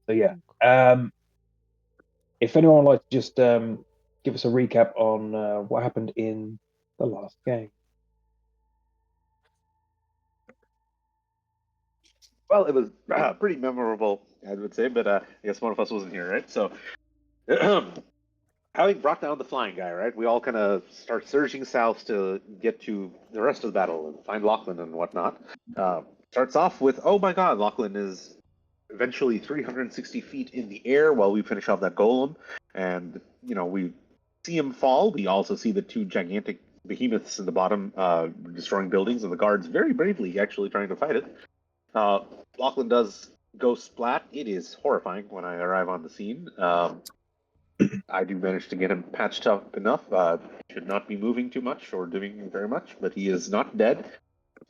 So yeah, if anyone would like to just give us a recap on what happened in the last game. Well, it was pretty memorable, I would say, but I guess one of us wasn't here, right? So, having brought down the flying guy, right, we all kind of start surging south to get to the rest of the battle and find Lachlan and whatnot. Starts off with, oh my god, Lachlan is eventually 360 feet in the air while we finish off that golem. And, we see him fall. We also see the two gigantic behemoths in the bottom destroying buildings, and the guards very bravely actually trying to fight it. Lachlan does go splat. It is horrifying when I arrive on the scene. I do manage to get him patched up enough. Should not be moving too much or doing very much, but he is not dead,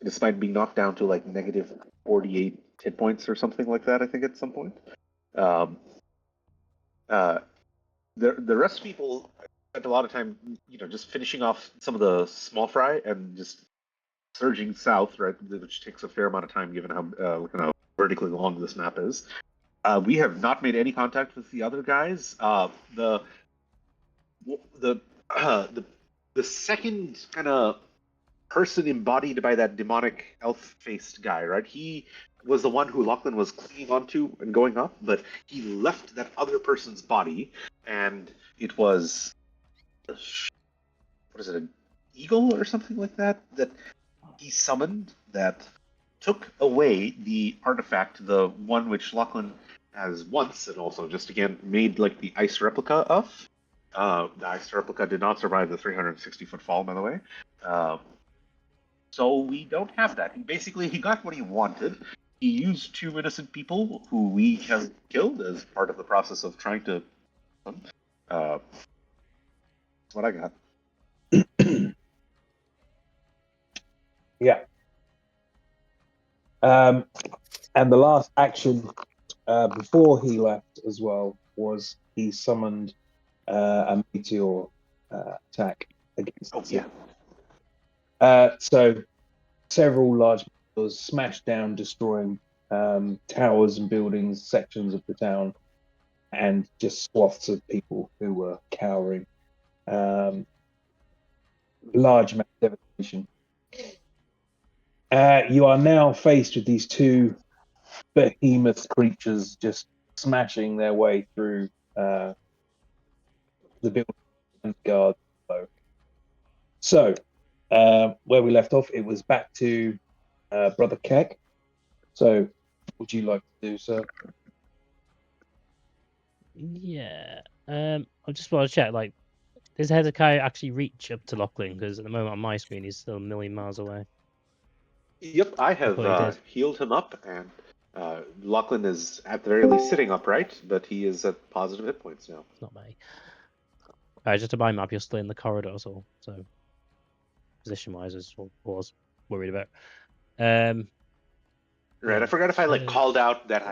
despite being knocked down to like negative 48 hit points or something like that, I think, at some point. Um, the rest of people spent a lot of time, just finishing off some of the small fry and just surging south, right, which takes a fair amount of time given how vertically long this map is. We have not made any contact with the other guys. The the the second kind of person embodied by that demonic elf-faced guy, right? He was the one who Lachlan was clinging onto and going up, but he left that other person's body, and it was what is it, an eagle or something like that that he summoned that took away the artifact, the one which Lachlan has once and also just again made like the ice replica of. The ice replica did not survive the 360-foot fall, by the way. So we don't have that. He got what he wanted. He used two innocent people who we have killed as part of the process of trying to. That's what I got. Yeah. And the last action before he left as well was he summoned a meteor attack against the city. So several large meteors smashed down, destroying towers and buildings, sections of the town, and just swaths of people who were cowering. Large amount of devastation. You are now faced with these two behemoth creatures just smashing their way through the building and guards. So, where we left off, it was back to Brother Keck. So, would you like to do so? Yeah. I just want to check, like, does Hezekiah actually reach up to Lachlan? Because at the moment on my screen, he's still a million miles away. Yep, I have healed him up, and Lachlan is at the very least sitting upright, but he is at positive hit points now. It's not me. Just to my map, you're still in the corridor, so position-wise, is what I was worried about. Right, I forgot if I called out that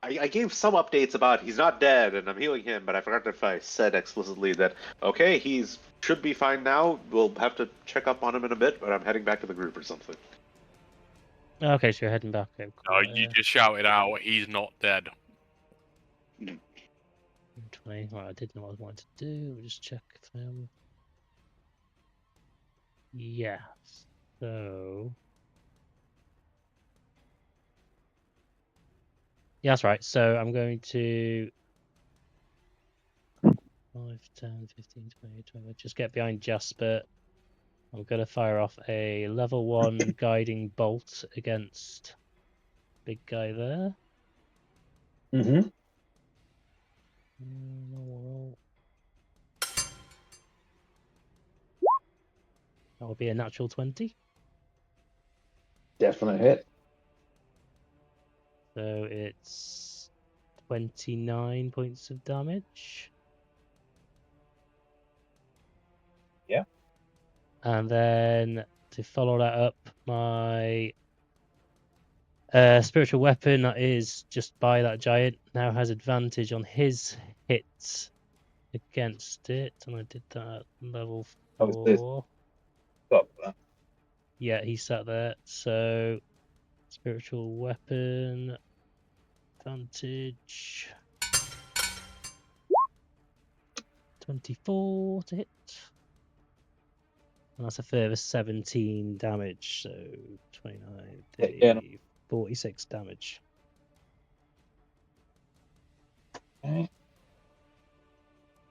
I gave some updates about he's not dead and I'm healing him, but I forgot if I said explicitly that okay, he's should be fine now. We'll have to check up on him in a bit, but I'm heading back to the group or something. Okay, so you're heading back. Okay, cool. No, you just shouted out, he's not dead. 20. Right, I did know what I wanted to do. We'll just check if I am. Yeah. So. Yeah, that's right. So I'm going to 5, 10, 15, 20, 20. Just get behind Jasper. I'm going to fire off a level 1 guiding bolt against big guy there. Mm-hmm. That will be a natural 20. Definite hit. So it's 29 points of damage. Yeah. And then to follow that up, my spiritual weapon that is just by that giant now has advantage on his hits against it. And I did that at level 4. Yeah, he sat there. So spiritual weapon advantage. 24 to hit. And that's a further 17 damage, so 29, 30, Yeah. 46 damage. Okay.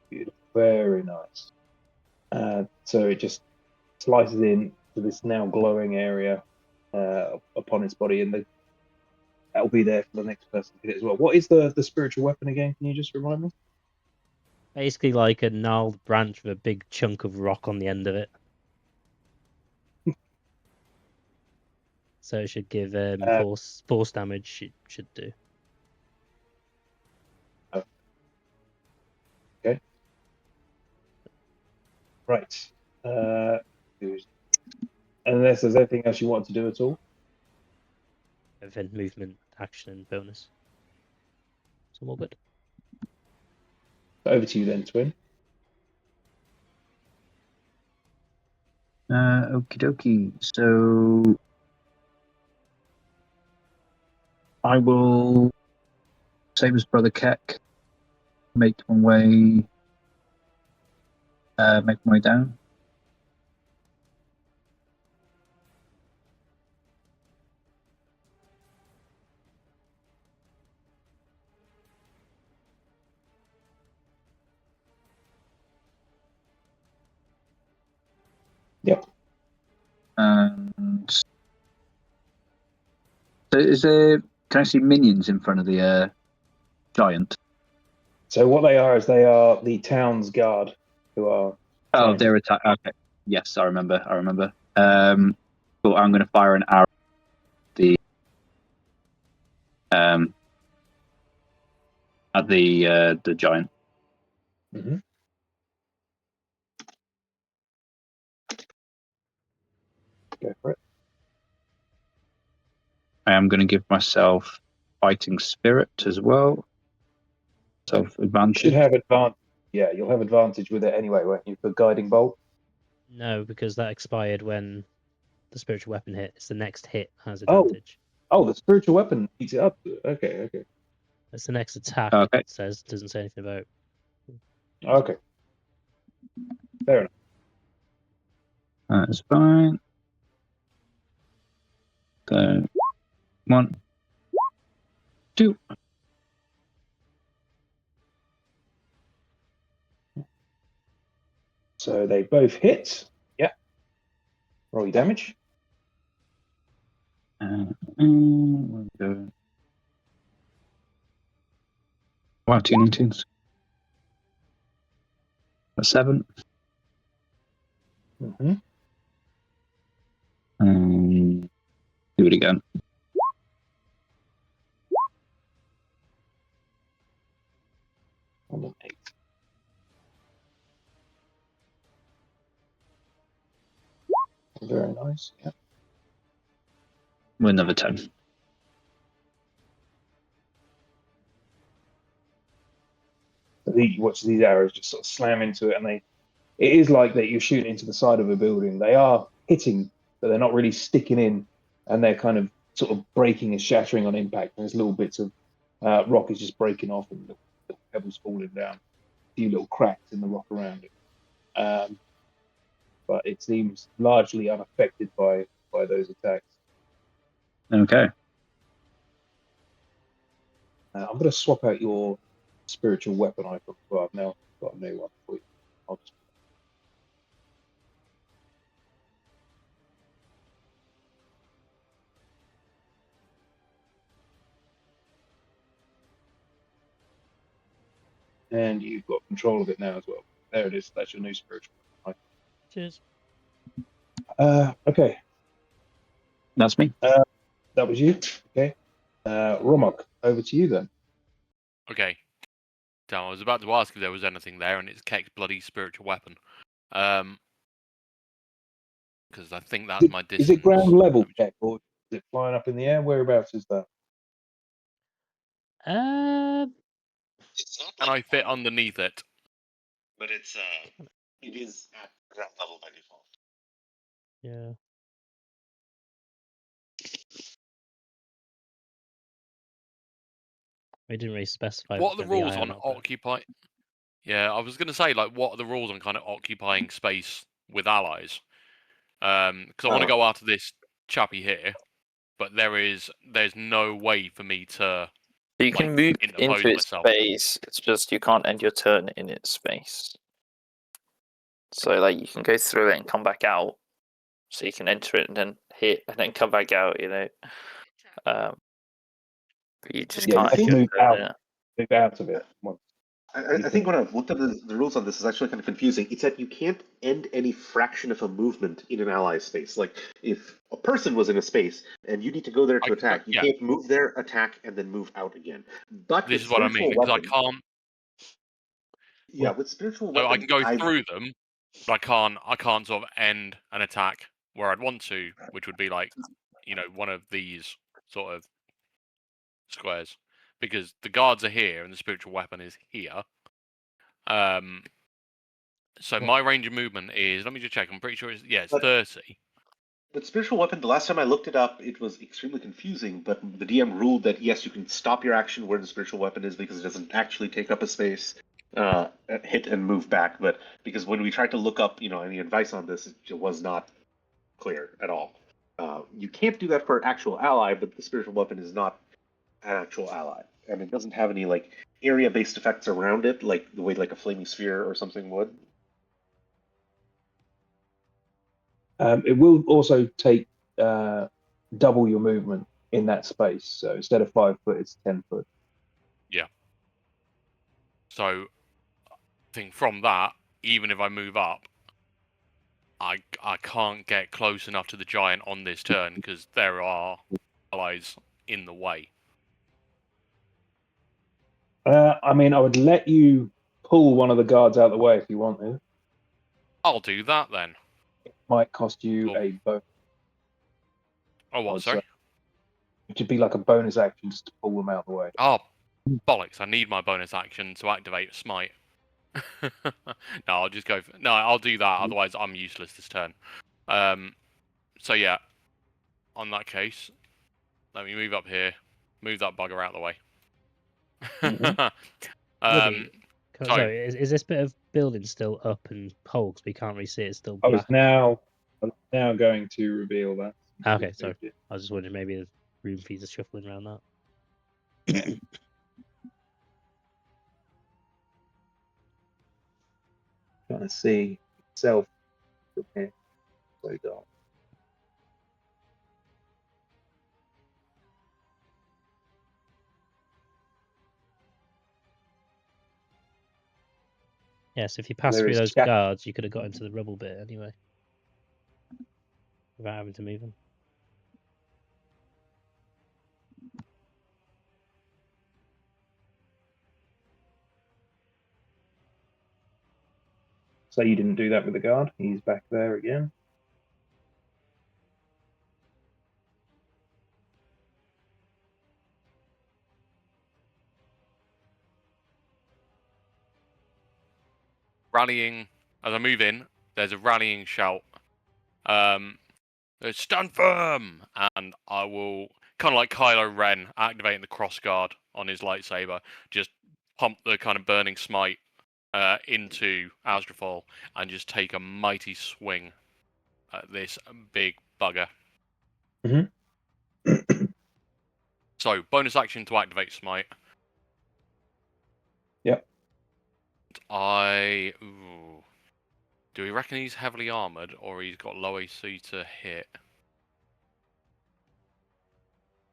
Beautiful. Very nice. So it just slices in to this now glowing area upon its body, and that'll be there for the next person to hit as well. What is the spiritual weapon again? Can you just remind me? Basically like a gnarled branch with a big chunk of rock on the end of it. So it should give force damage, it should do. Okay. Right. Unless there's anything else you want to do at all. Event, movement, action, and bonus. So all good. Over to you then, Twin. Okie dokie. So I will save his brother Keck, make my way down. Yep. And so is there? Can I see minions in front of the giant? So what they are is they are the town's guard who are. Oh, trying to- they're attack. Okay. Yes, I remember. Well, I'm going to fire an arrow at the giant. Mhm. Go for it. I am going to give myself fighting spirit as well. Self Should advantage. have advantage. Yeah, you'll have advantage with it anyway, won't you? For guiding bolt. No, because that expired when the spiritual weapon hit. It's the next hit has Oh. advantage. Oh, the spiritual weapon eats it up. Okay. It's the next attack. Okay. It says doesn't say anything about. Okay. Fair enough. That's fine. So, 1, 2. So they both hit. Yeah. Roll your damage. We'll go. Wow, 2 19s. A 7. Mm-hmm. Do it again. And an 8. Very nice. Yeah. With another 10. You watch these arrows just sort of slam into it, and it is like that you're shooting into the side of a building. They are hitting, but they're not really sticking in, and they're kind of sort of breaking and shattering on impact. And there's little bits of rock is just breaking off, and little pebbles falling down, a few little cracks in the rock around it. But it seems largely unaffected by those attacks. Okay. I'm going to swap out your spiritual weapon icon. Well, I've now got a new one for you. I'll just... And you've got control of it now as well. There it is. That's your new spiritual weapon Cheers. icon. Okay. That's me. That was you. Okay. Romok, over to you then. Okay. So I was about to ask if there was anything there, and it's Keck's bloody spiritual weapon. Because I think that's my distance. Is it ground level, Keck, or is it flying up in the air? Whereabouts is that? It's not Can like I fit underneath it? but it is at ground level by default. Yeah. We didn't really specify. What are the rules on ion opera. occupy? Yeah, I was going to say, like, what are the rules on kind of occupying space with allies? Because I want to go after this chappie here, but there's no way for me to. You can like, move interpose into its myself. space. It's just you can't end your turn in its space. So like you can go through it and come back out. So you can enter it and then hit and then come back out. But you just Yeah, you can't can end your move turn out. in it. Move out of it. Once. I think when I've looked at the rules on this, is actually kind of confusing. It's that you can't end any fraction of a movement in an ally space. Like, if a person was in a space and you need to go there to attack, you can't move there, attack, and then move out again. But This with is what I mean, spiritual because I weapon, can't. yeah, with spiritual So I weapon, can go through them, but I can't sort of end an attack where I'd want to, which would be like, one of these sort of squares, because the guards are here and the spiritual weapon is here. So my range of movement is, let me just check. I'm pretty sure it's 30. But spiritual weapon, the last time I looked it up, it was extremely confusing. But the DM ruled that yes, you can stop your action where the spiritual weapon is because it doesn't actually take up a space, hit and move back. But because when we tried to look up, any advice on this, it was not clear at all. You can't do that for an actual ally, but the spiritual weapon is not an actual ally, and it doesn't have any like area-based effects around it, like the way like a flaming sphere or something would. It will also take double your movement in that space. So instead of 5 foot, it's 10 foot. Yeah. So I think from that, even if I move up, I can't get close enough to the giant on this turn because there are allies in the way. I mean, I would let you pull one of the guards out of the way if you want to. I'll do that then. It might cost you a bonus. Oh, what? Sorry. It should be like a bonus action just to pull them out of the way. Oh, bollocks! I need my bonus action to activate Smite. No, I'll just go. No, I'll do that. Otherwise, I'm useless this turn. So yeah, on that case, let me move up here. Move that bugger out of the way. Woody, So- sorry, is this bit of building still up and whole? Because we can't really see it. It's still I black. was now going to reveal that. Okay, sorry. I was just wondering maybe there's room for you to shuffling around that. Trying to see itself from here. So dark. Yes, if you pass There through is those chat. guards, you could have got into the rubble bit anyway, without having to move them. So you didn't do that with the guard. He's back there again. Rallying as I move in. There's a rallying shout. Stand firm, and I will kind of like Kylo Ren activating the cross guard on his lightsaber. Just pump the kind of burning smite into Azraphal and just take a mighty swing at this big bugger. So bonus action to activate smite. Yep. Do we reckon he's heavily armored or he's got low AC to hit?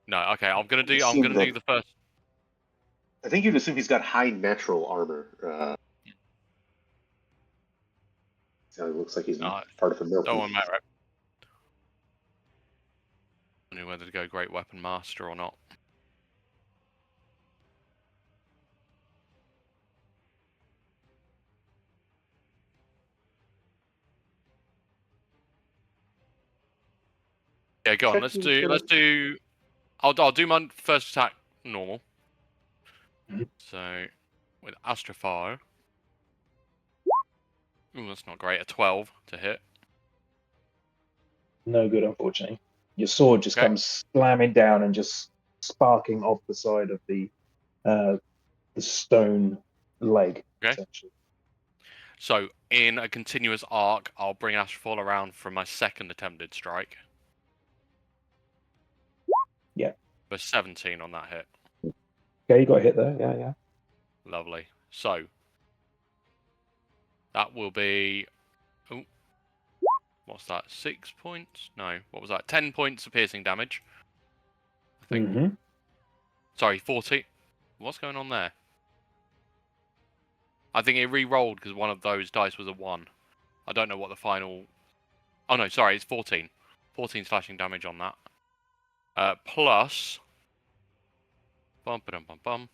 No, okay, I'm gonna do the first. I think you'd assume he's got high natural armor. So it looks like he's part of a military. Don't want to I don't know whether to go Great Weapon Master or not. Yeah, go on. Let's do. I'll do my first attack normal. So with Astrophile. Ooh, that's not great. A 12 to hit. No good, unfortunately. Your sword just comes slamming down and just sparking off the side of the the stone leg, Okay. essentially. So, in a continuous arc, I'll bring Astrofall around for my second attempted strike. Yeah. For 17 on that hit. Okay, you got a hit there. Yeah, yeah. Lovely. So, that will be... Oh, what's that? 6 points? No, what was that? 10 points of piercing damage. I think. Mm-hmm. Sorry, 40. What's going on there? I think it re-rolled because one of those dice was a 1. I don't know what the final... Oh no, sorry, it's 14. 14 slashing damage on that. Plus... Bum, ba-dum, bum, bum.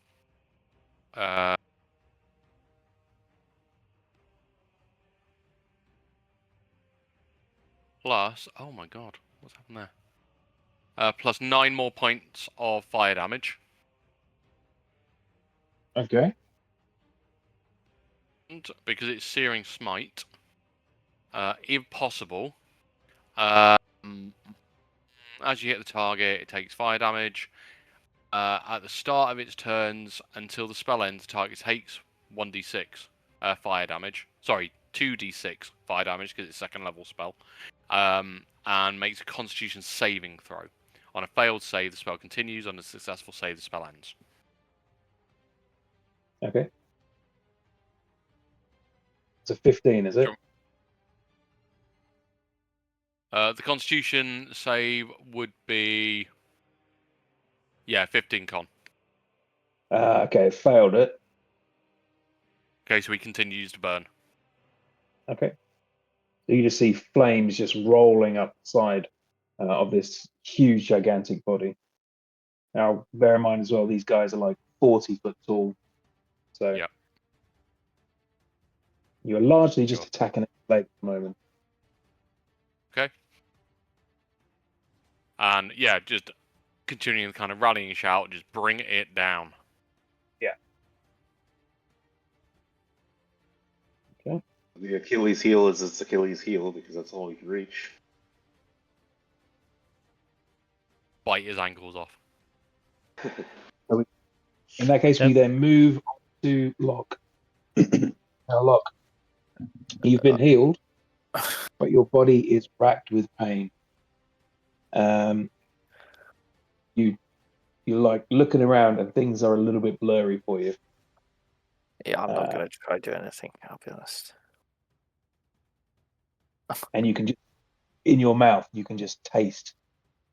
Plus... Oh my god, what's happened there? Plus 9 more points of fire damage. Okay. And because it's Searing Smite, if possible, as you hit the target, it takes fire damage. At the start of its turns until the spell ends, the target takes 1d6 fire damage. Sorry, 2d6 fire damage because it's a second level spell. And makes a Constitution saving throw. On a failed save, the spell continues. On a successful save, the spell ends. Okay. It's a 15, is it? Sure. The Constitution save would be... Yeah, 15 con. Okay, failed it. Okay, so he continues to burn. Okay. So you just see flames just rolling up the side of this huge, gigantic body. Now, bear in mind as well, these guys are like 40 foot tall. So Yep. you're largely just Sure. attacking its leg at the moment. Okay. And yeah, just continuing the kind of rallying shout, just bring it down. Yeah. Okay. The Achilles heel is its Achilles heel because that's all you can reach. Bite his ankles off. In that case, we Yep. then move to Locke. Now, Locke, you've been healed, but your body is racked with pain. You're like looking around, and things are a little bit blurry for you. Yeah, I'm not going to try to do anything, I'll be honest. And you can just, in your mouth, you can just taste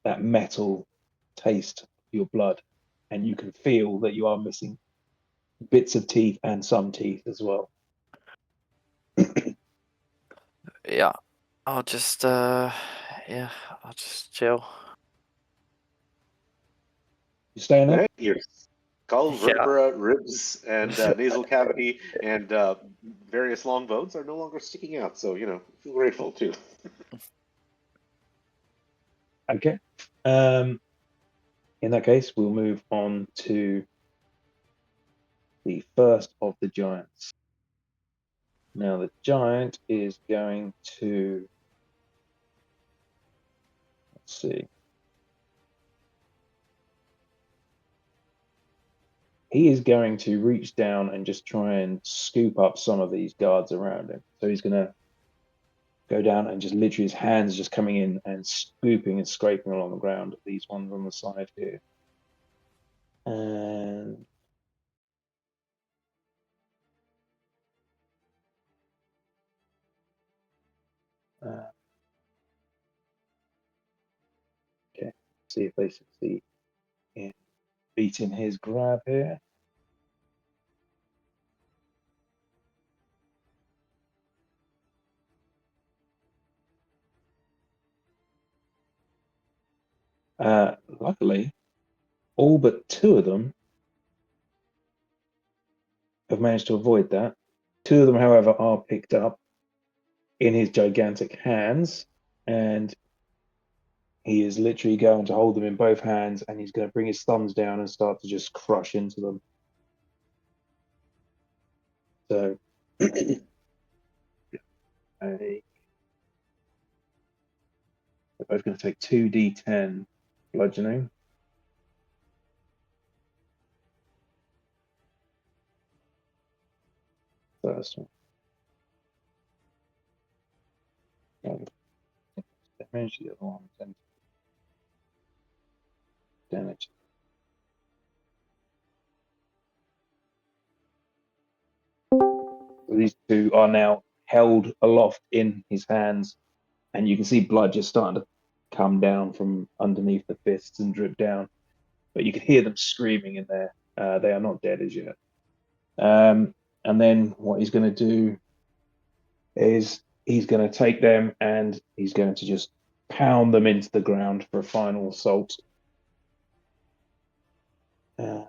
that metal taste of your blood, and you can feel that you are missing bits of teeth and some teeth as well. Yeah, I'll just, I'll just chill. You staying there? Right? Your skull, Yeah. vertebra, ribs, and nasal cavity, and various long bones are no longer sticking out. So, feel grateful too. Okay. In that case, we'll move on to the first of the giants. Now, the giant is going to, let's see. He is going to reach down and just try and scoop up some of these guards around him. So he's going to go down and just literally his hands just coming in and scooping and scraping along the ground. These ones on the side here. And okay, see if they succeed in beating his grab here. Luckily, all but 2 of them have managed to avoid that. 2 of them, however, are picked up in his gigantic hands, and he is literally going to hold them in both hands, and he's going to bring his thumbs down and start to just crush into them. So, they're both going to take 2d10 bludgeoning. first one. Damage, the other one, 10 damage. These two are now held aloft in his hands, and you can see blood just starting to come down from underneath the fists and drip down. But you can hear them screaming in there. They are not dead as yet. And then what he's going to do is he's going to take them and he's going to just pound them into the ground for a final assault. That's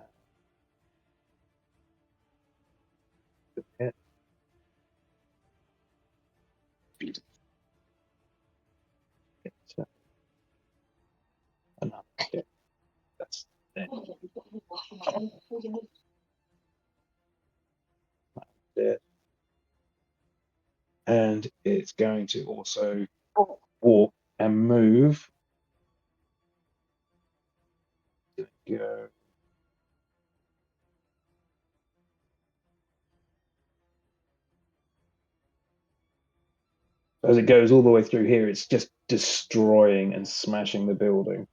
it. And it's going to also walk and move. Go. As it goes all the way through here, it's just destroying and smashing the building.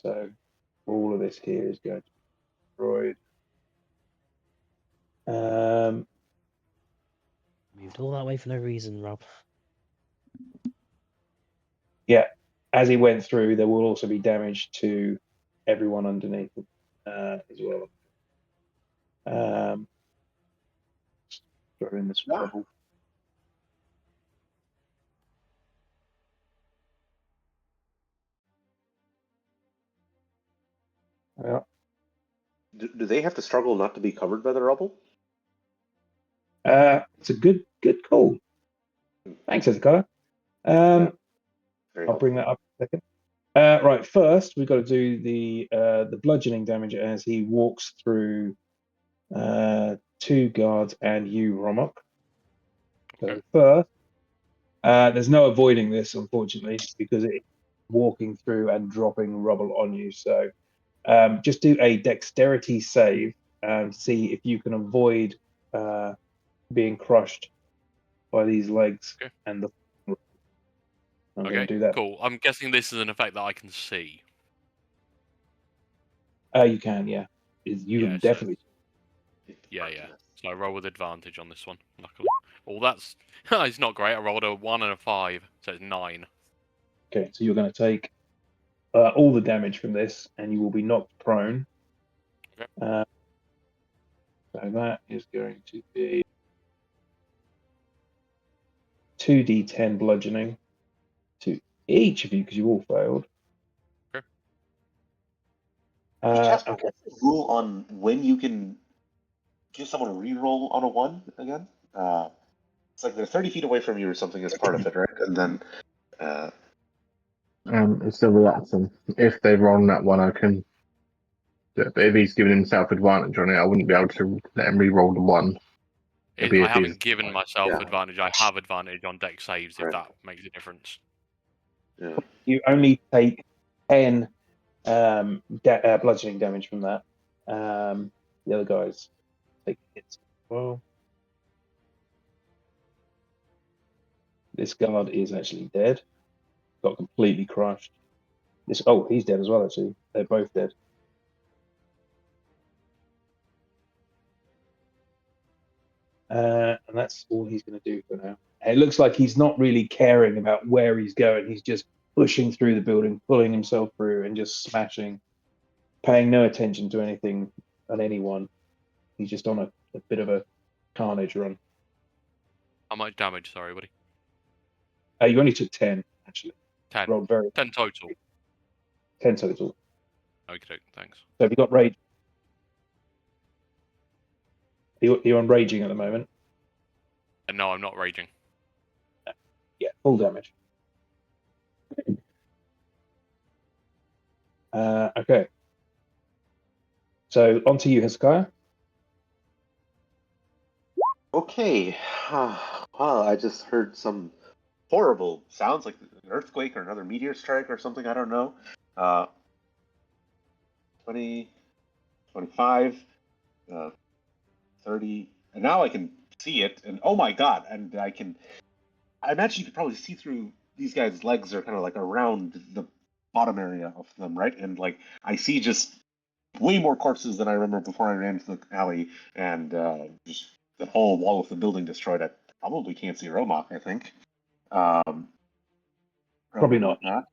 So all of this here is going to be destroyed. Moved all that way for no reason, Rob. Yeah, as he went through, there will also be damage to everyone underneath as well. Throw in this rubble. Yeah. Do they have to struggle not to be covered by the rubble? It's a good call. Thanks, Hezekiah. I'll bring that up in a second. Right, first we've got to do the bludgeoning damage as he walks through 2 guards and you, Romok. So first, there's no avoiding this, unfortunately, because it's walking through and dropping rubble on you. So just do a dexterity save and see if you can avoid being crushed by these legs and the. I'm going to do that. Cool. I'm guessing this is an effect that I can see. You can, yeah. You can definitely. Yeah. So I roll with advantage on this one, luckily. Well, that's it's not great. I rolled a 1 and a 5, so it's 9. Okay, so you're going to take all the damage from this, and you will be knocked prone. Okay. So that is going to be 2d10 bludgeoning to each of you because you all failed. Okay. Jasper, Okay. what's the rule on when you can give someone a reroll on a 1 again? It's like they're 30 feet away from you or something as part of it, right? And then. It's the reaction. If they roll that one, I can do it. But if he's giving himself advantage on it, I wouldn't be able to let him re-roll the 1. I haven't given myself advantage. I have advantage on dex saves, if that makes a difference. Yeah. You only take 10 bludgeoning damage from that. The other guys take hits as well. This guard is actually dead. Got completely crushed. He's dead as well, actually. They're both dead. And that's all he's going to do for now. It looks like he's not really caring about where he's going. He's just pushing through the building, pulling himself through, and just smashing, paying no attention to anything and anyone. He's just on a bit of a carnage run. How much damage? Sorry, buddy. You only took 10, actually. 10. Rolled very 10 total. 10 total. Okay, thanks. So have you got rage? You're on raging at the moment? No, I'm not raging. Yeah, full damage. Okay. So on to you, Hezekiah. Okay. Wow, I just heard some horrible sounds like an earthquake or another meteor strike or something. I don't know. 20, 25. 30, and now I can see it, and oh my god, and I imagine you could probably see through these guys' legs are kind of like around the bottom area of them, right? And like I see just way more corpses than I remember before I ran into the alley, and just the whole wall of the building destroyed. I probably can't see Romok, I think. Probably not. All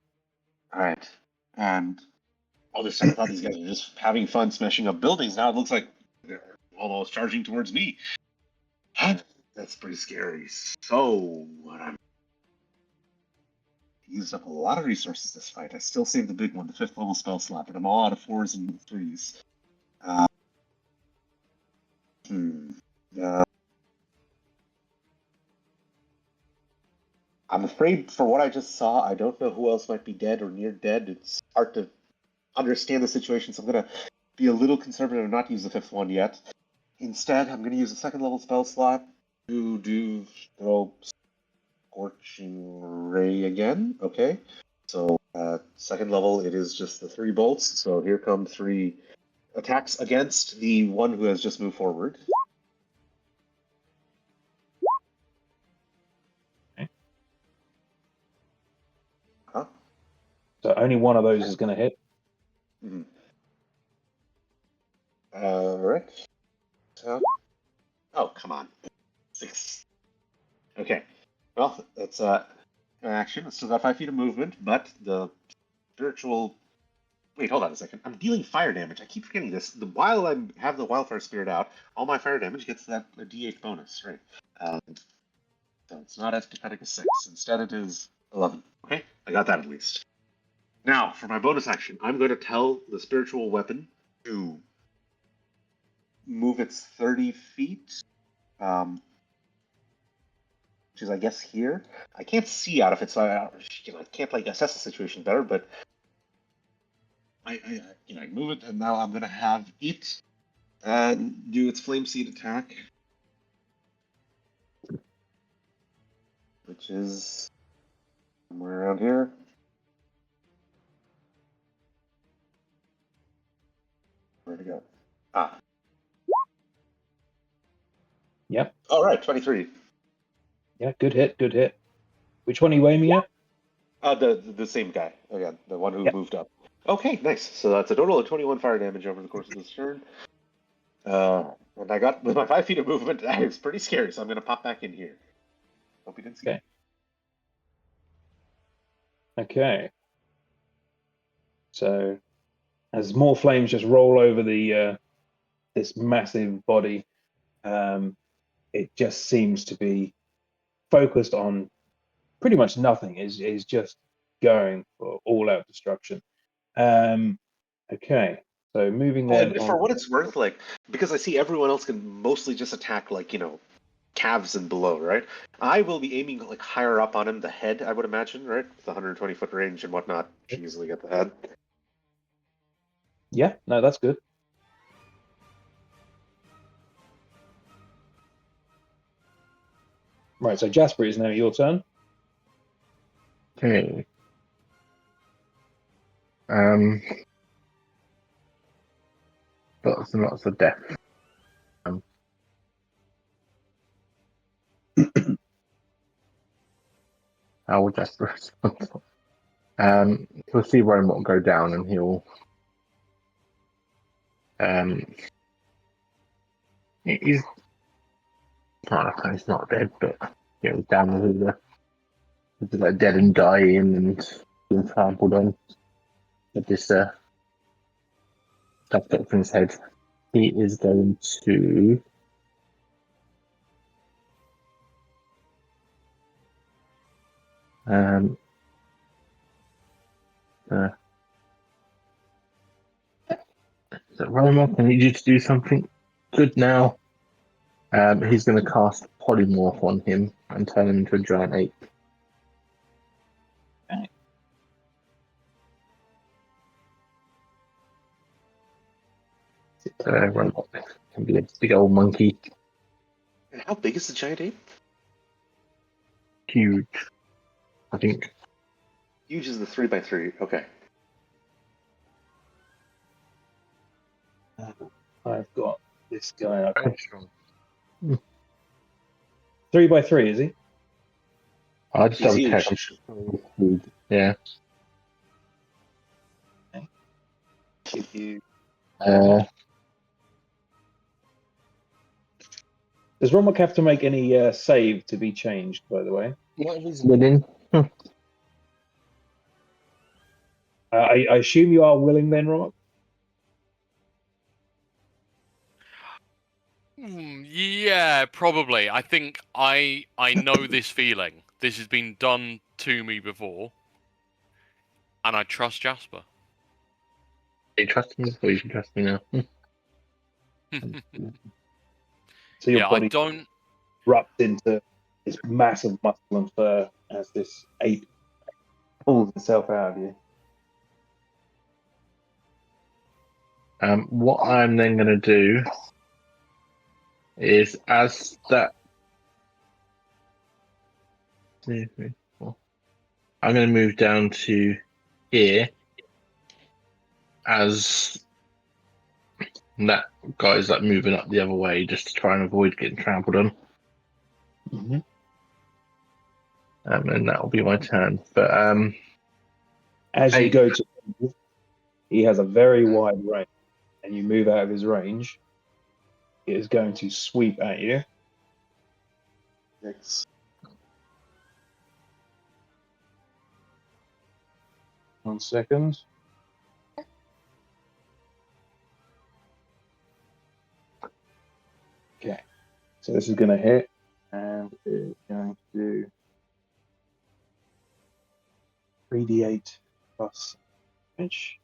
right, and all this time I thought these guys were just having fun smashing up buildings. Now it looks like they're almost charging towards me. That's pretty scary. So what I'm used up a lot of resources this fight. I still saved the big one, the 5th level spell slot, but I'm all out of 4s and 3s. I'm afraid for what I just saw, I don't know who else might be dead or near dead. It's hard to understand the situation, so I'm going to be a little conservative and not use the 5th one yet. Instead, I'm going to use a 2nd level spell slot to do Scorching Ray again. Okay. So, 2nd level, it is just the 3 bolts. So here come 3 attacks against the one who has just moved forward. Okay. Huh? So only one of those is going to hit. Mm-hmm. Right. So, oh, come on. 6. Okay. Well, that's an action. It's still got 5 feet of movement, but the spiritual. Wait, hold on a second. I'm dealing fire damage. I keep forgetting this. While I have the wildfire spirit out, all my fire damage gets that a D8 bonus, right? So it's not as pathetic as 6. Instead, it is 11. Okay, I got that at least. Now, for my bonus action, I'm going to tell the spiritual weapon to move its 30 feet, which is, I guess, here. I can't see out of it, so I can't like assess the situation better. But I move it, and now I'm going to have it do its flame seed attack, which is somewhere around here. Where'd it go? Ah. Yep. All right, 23. Yeah, good hit, good hit. Which one are you aiming at? The same guy again, the one who Yep. moved up. Okay, nice. So that's a total of 21 fire damage over the course of this turn. And I got with my 5 feet of movement. That is pretty scary. So I'm going to pop back in here. Hope you didn't see. Okay. Okay. So, as more flames just roll over the this massive body, it just seems to be focused on pretty much nothing. Is just going for all-out destruction. Okay. So moving Oh, then and for what it's worth, like because I see everyone else can mostly just attack like calves and below, right? I will be aiming like higher up on him, the head, I would imagine, right? With the 120-foot range and whatnot, should easily get the head. Yeah, no, that's good. Right, so Jasper, is now your turn. Okay. Lots and lots of death. How will Jasper respond? He'll see Romot go down, and he'll he's not dead, but down with the like dead and dying and being trampled on. But this stuff got from his head. He is going to so Romot, I need you to do something good now. He's going to cast Polymorph on him and turn him into a giant ape. Okay. So Romot can be a big old monkey. And how big is the giant ape? Huge. I think. Huge is the 3x3. Okay. I've got this guy. 3x3, is he? I just He's double check. huge. Yeah. If you does Romock have to make any save to be changed? By the way, yeah, he's winning. I assume you are willing then, Romock. Yeah, probably. I think I know this feeling. This has been done to me before, and I trust Jasper. Do you trust me or you should trust me now? So your Yeah, I body don't. erupts into this massive muscle and fur as this ape pulls itself out of you. What I'm then going to do is, as that, 2, 3, 4, I'm going to move down to here as that guy's like moving up the other way, just to try and avoid getting trampled on. Mm-hmm. And that'll be my turn. But As Hey. you go to move, he has a very wide range, and you move out of his range, it is going to sweep at you. 6. 1 second. Okay, so this is going to hit, and it's going to do 3d8 plus damage.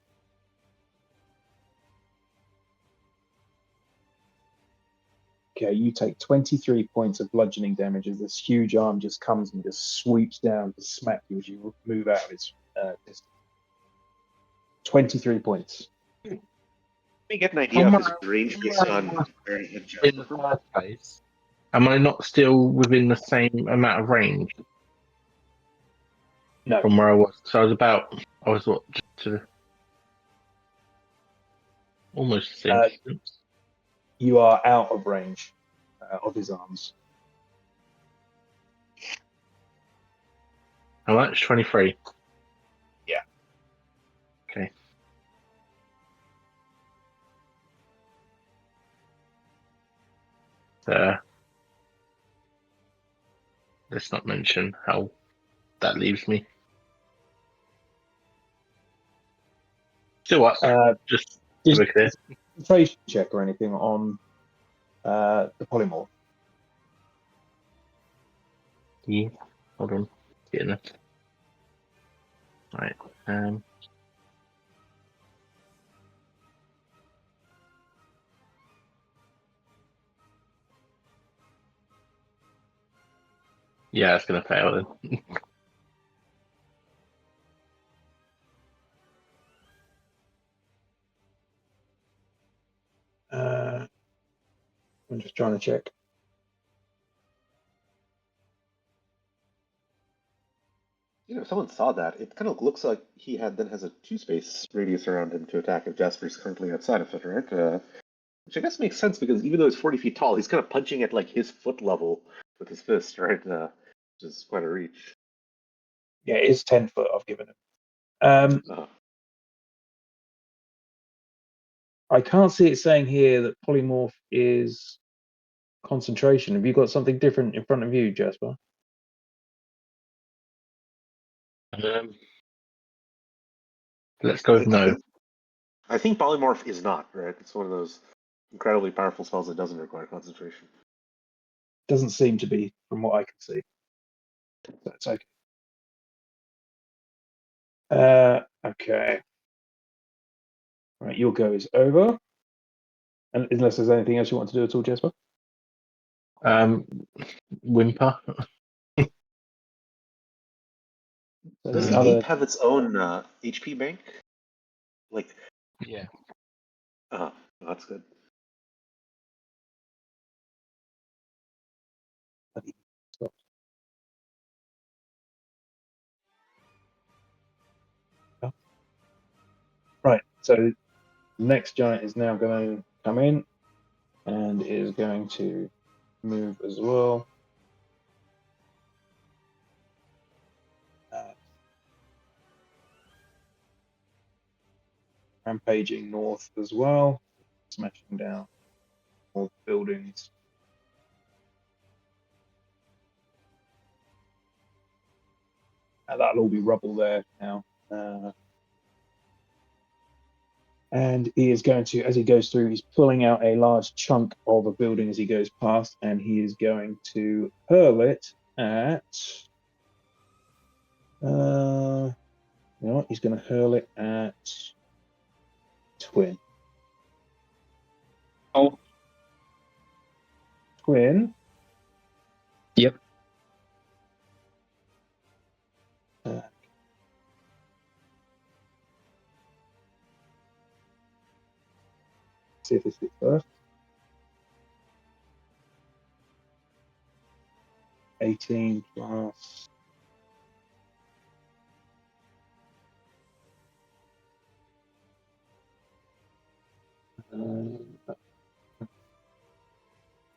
Okay, you take 23 points of bludgeoning damage as this huge arm just comes and just sweeps down to smack you as you move out of its distance. 23 points. Let me get an idea of his range based on where he had in the first place, am I not still within the same amount of range No, from where I was? So I was what, just to almost the same distance. you are out of range of his arms. How much? 23. Yeah. Okay. Let's not mention how that leaves me. Still what? Just to Just be clear. concentration check or anything on the polymorph. Yeah. Hold on. Getting it. Right. Yeah, it's gonna fail then. I'm just trying to check. You know, if someone saw that, it kind of looks like he has a 2-space radius around him to attack if Jasper's currently outside of it, right? Which I guess makes sense because even though he's 40 feet tall, he's kind of punching at like his foot level with his fist, right? Which is quite a reach. Yeah, it is 10 foot I've given him. I can't see it saying here that polymorph is concentration. Have you got something different in front of you, Jasper? Let's go with no. I think polymorph is not, right? It's one of those incredibly powerful spells that doesn't require concentration. Doesn't seem to be, from what I can see. That's okay. Okay. Right, your go is over. And unless there's anything else you want to do at all, Jasper? Whimper. Does the Another. ape have its own HP bank? Like, Yeah. that's good. Right, so the next giant is now going to come in and is going to move as well. Rampaging north as well, smashing down more buildings. That'll all be rubble there now. And he is going to, as he goes through, he's pulling out a large chunk of a building as he goes past, and he is going to hurl it at. You know what? He's going to hurl it at Twin. Oh. Twin. Yep. See if this is first. 18 plus.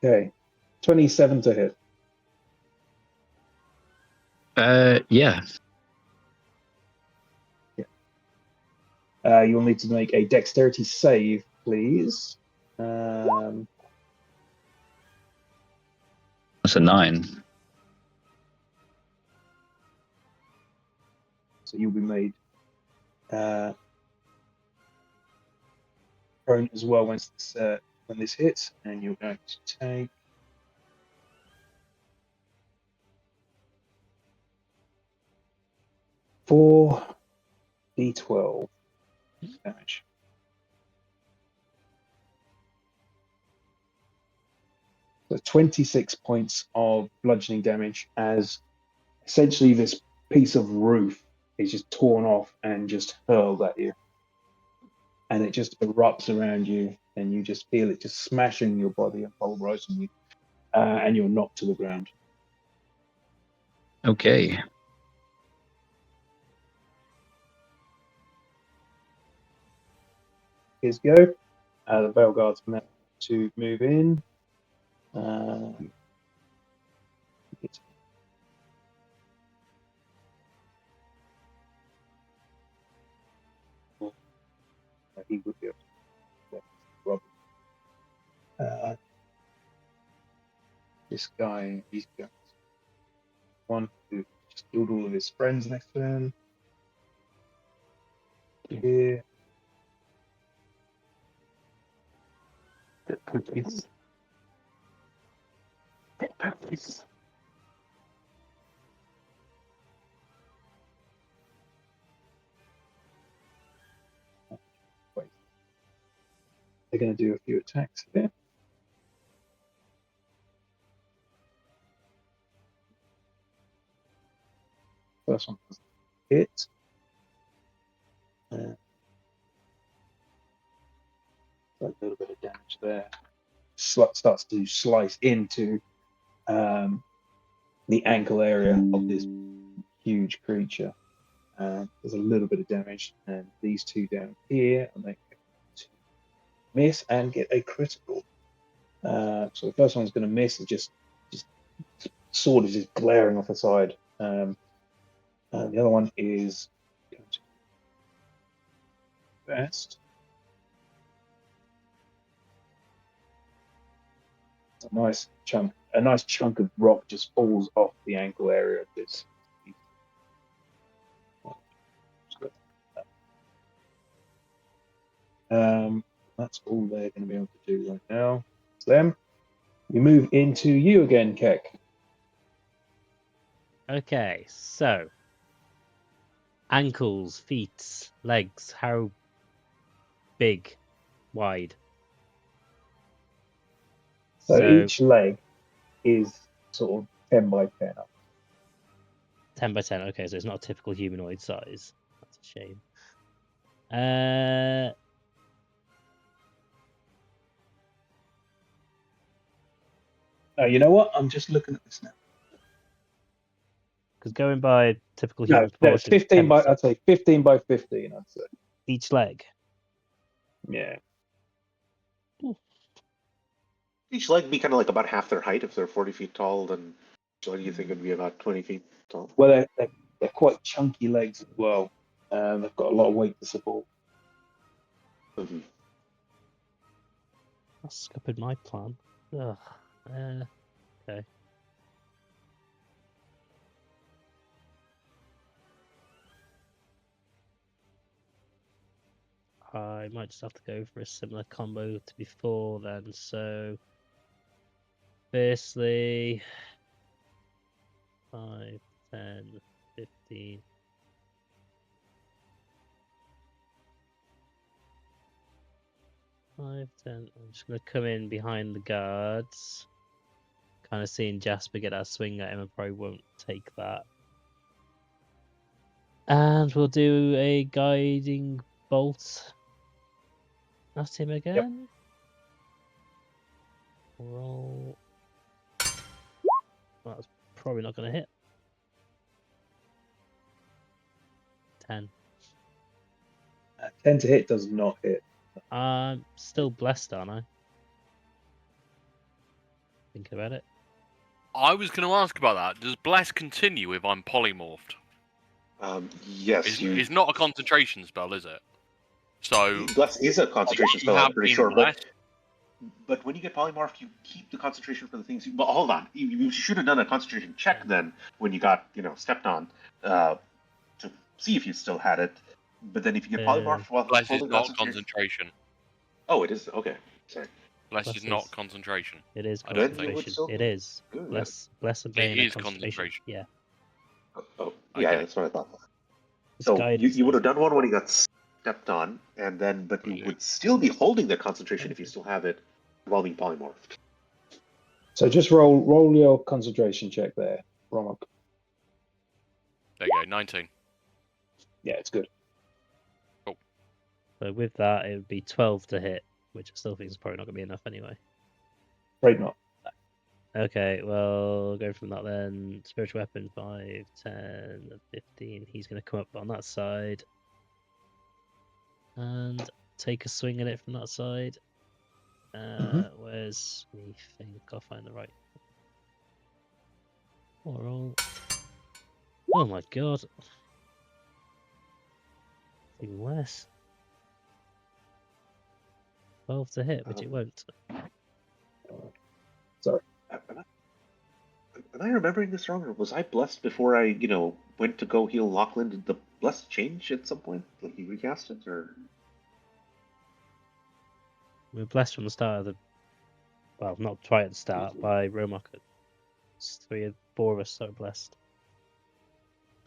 Okay, 27 to hit. Yeah. You'll need to make a dexterity save, please. That's a 9. So you'll be made prone as well when this hits, and you're going to take 4d12 damage. So 26 points of bludgeoning damage as essentially this piece of roof is just torn off and just hurled at you. And it just erupts around you, and you just feel it just smashing your body and pulverizing you, and you're knocked to the ground. Okay. Here's go. The Veil Guard's meant to move in. He would be able to Rob. This guy, he's got one who just killed all of his friends next to him. Here. Cookies. Cookies. Wait. They're going to do a few attacks here. First one doesn't hit. A little bit of damage there. Starts to slice into the ankle area of this huge creature. There's a little bit of damage, and these two down here, and they to miss and get a critical. So the first one's going to miss, and just sword is just glaring off the side. And the other one is going to best. A nice chunk of rock just falls off the ankle area of this. That's all they're going to be able to do right now. It's them. We move into you again, Keck. Okay, so ankles, feet, legs, how big, wide? So each leg is sort of 10 by 10 up. 10 by 10. Okay, so it's not a typical humanoid size. That's a shame. You know what? I'm just looking at this now. Because going by typical No, human proportions, 15 by. 10%. I'd say 15 by 15. I'd say. Each leg. Yeah. Each leg be kind of like about half their height. If they're 40 feet tall, then what do you think would be about 20 feet tall? Well, they're quite chunky legs as well. They've got a lot of weight to support. Mhm. That's scuppered my plan. Ugh. Okay. I might just have to go for a similar combo to before then. So, firstly, 5, 10, 15. 5, 10. I'm just going to come in behind the guards. Kind of seeing Jasper get that swing at him. I probably won't take that. And we'll do a guiding bolt at him again. Roll. That's probably not going to hit. 10. 10 to hit does not hit. I'm still blessed, aren't I? Think about it. I was going to ask about that. Does Bless continue if I'm polymorphed? Yes, It's not a concentration spell, is it? So Bless is a concentration you spell, I'm have pretty been sure. blessed. But when you get polymorphed, you keep the concentration for the things. But hold on, you should have done a concentration check then when you got stepped on to see if you still had it. But then if you get polymorphed while Bless is holding not concentration, concentration. oh, it is okay. Sorry. Bless Bless is not is- concentration. It is I don't Then you would concentration. still It be is. good. Bless and Bane It are is concentration. Yeah. Oh, yeah, Okay. that's what I thought. It's So guidance. you would have done one when he got stepped on, and then but you would still be holding the concentration if you still have it while being polymorphed. So just roll your concentration check there, Romok. There you go, 19. Yeah, it's good. So with that, it would be 12 to hit, which I still think is probably not going to be enough anyway. Afraid not. Okay, well, go from that then. Spiritual weapon, 5, 10, 15. He's going to come up on that side. And take a swing at it from that side. Where's me think? I'll find the right. Roll. Oh my god. Even worse. 12 to hit, which it won't. Sorry. Am I remembering this wrong, or was I blessed before I, went to go heal Lachlan? Did the blessed change at some point? Like he recast it, or? We were blessed from the start of the. Well, not right at the start, by Romok. It's 4 of us are blessed.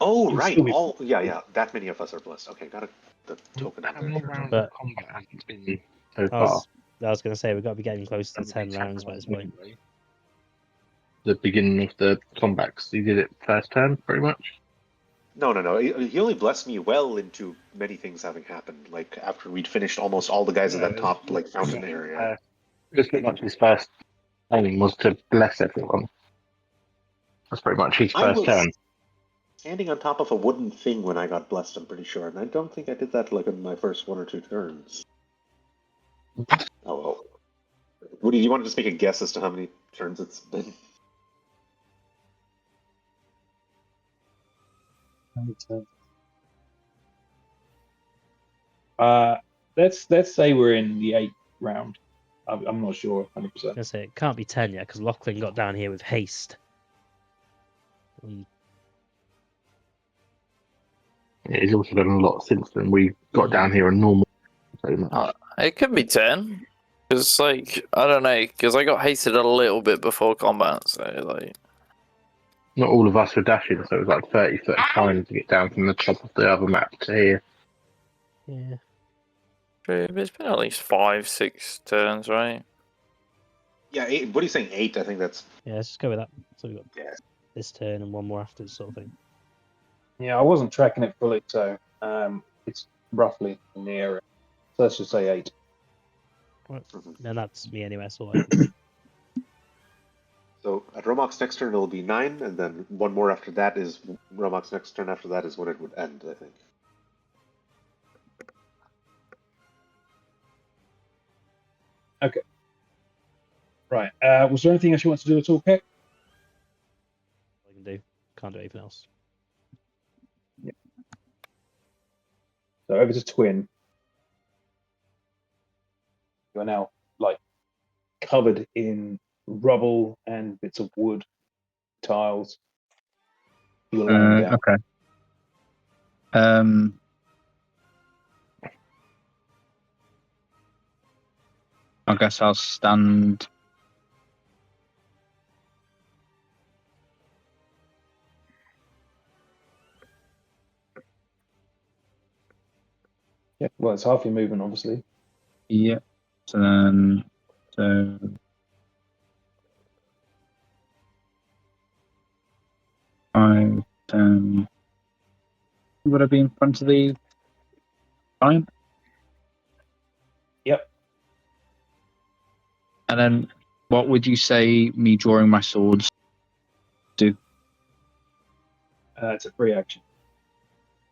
Oh, You'll right. still be- Yeah. That many of us are blessed. Okay, got the token out How there. many rounds But- of combat has it been so I far? was going to say, we've got to be getting close to 10 Somebody rounds by this point. anyway. The beginning of the combat, 'cause he did it first turn, pretty much. No. He only blessed me well into many things having happened. Like after we'd finished almost all the guys in that top fountain area. It was pretty much his first aiming was to bless everyone. That's pretty much his I first was turn. standing on top of a wooden thing when I got blessed. I'm pretty sure, and I don't think I did that like in my first 1 or 2 turns. Oh. Woody, do you want to just make a guess as to how many turns it's been? Let's say we're in the 8th round. I'm not sure 100%. I was going to say, it can't be 10 yet, because Lachlan got down here with haste. Yeah, he's also done a lot since then. We got down here on normal. So It could be 10. Because, I don't know, because I got hasted a little bit before combat, so, not all of us were dashing, so it was like 30 foot of time to get down from the top of the other map to here. Yeah. It's been at least 5, 6 turns, right? Yeah, 8, what are you saying? 8? I think that's. Yeah, let's just go with that. So we've got Yeah. this turn and one more after, sort of thing. Yeah, I wasn't tracking it fully, so it's roughly in the area. So let's just say 8. And that's me anyway, so So at Romok's next turn it'll be 9, and then one more after that is Romok's next turn after that is when it would end, I think. Okay. Right. Was there anything else you want to do at all, Keck? I can do. Can't do anything else. So over to Twin. You are now like covered in rubble and bits of wood, tiles. You're lying down. Okay. I guess I'll stand. Yeah. Well, it's half your movement, obviously. Yeah. So 5, 10. Would I be in front of the giant? Yep. And then, what would you say me drawing my swords do? It's a free action.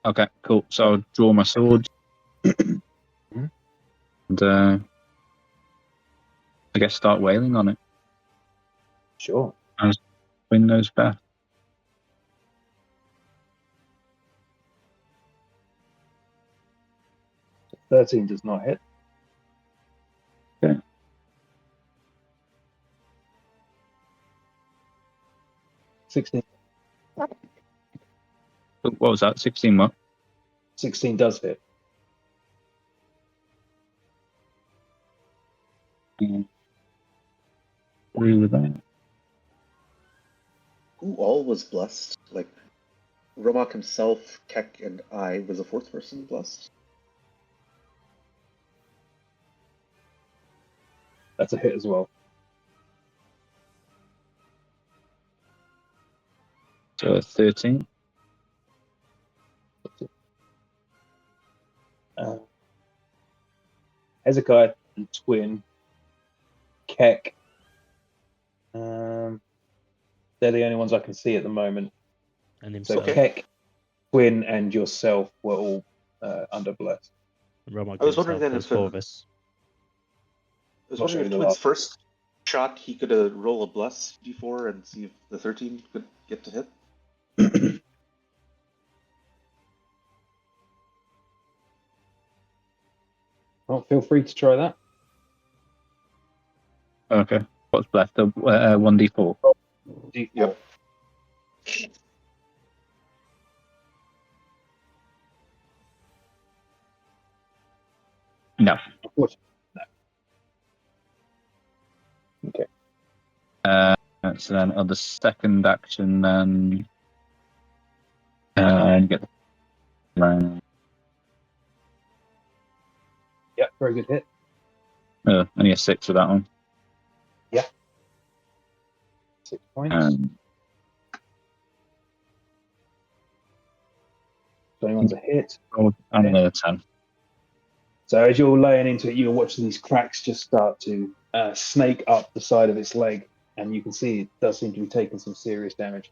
Okay, cool. So I'll draw my swords. And I guess start wailing on it. Sure. Twin knows best. 13 does not hit. Okay. 16. What was that? 16 what? 16 does hit. Agree with that. Who all was blessed? Like, Romak himself, Keck, and I. Was a fourth person blessed? That's a hit as well. So 13. Hezekiah and Twin, Keck. They're the only ones I can see at the moment. And So himself. Keck, Twin, and yourself were all under blessed. Romog I was wondering himself, then there's if, 4 of us. I was Not wondering if showing the Twin's last. first shot, he could roll a bless d4 and see if the 13 could get to hit. Well, feel free to try that. Okay. What's left? 1d4. D4. Yep. No. Unfortunately, no. Okay. So then, on the second action, then get the round. Yep, very good hit. Only a 6 for that one. 6 points. 21's a hit. And another 10. So as you're laying into it, you're watching these cracks just start to snake up the side of its leg, and you can see it does seem to be taking some serious damage.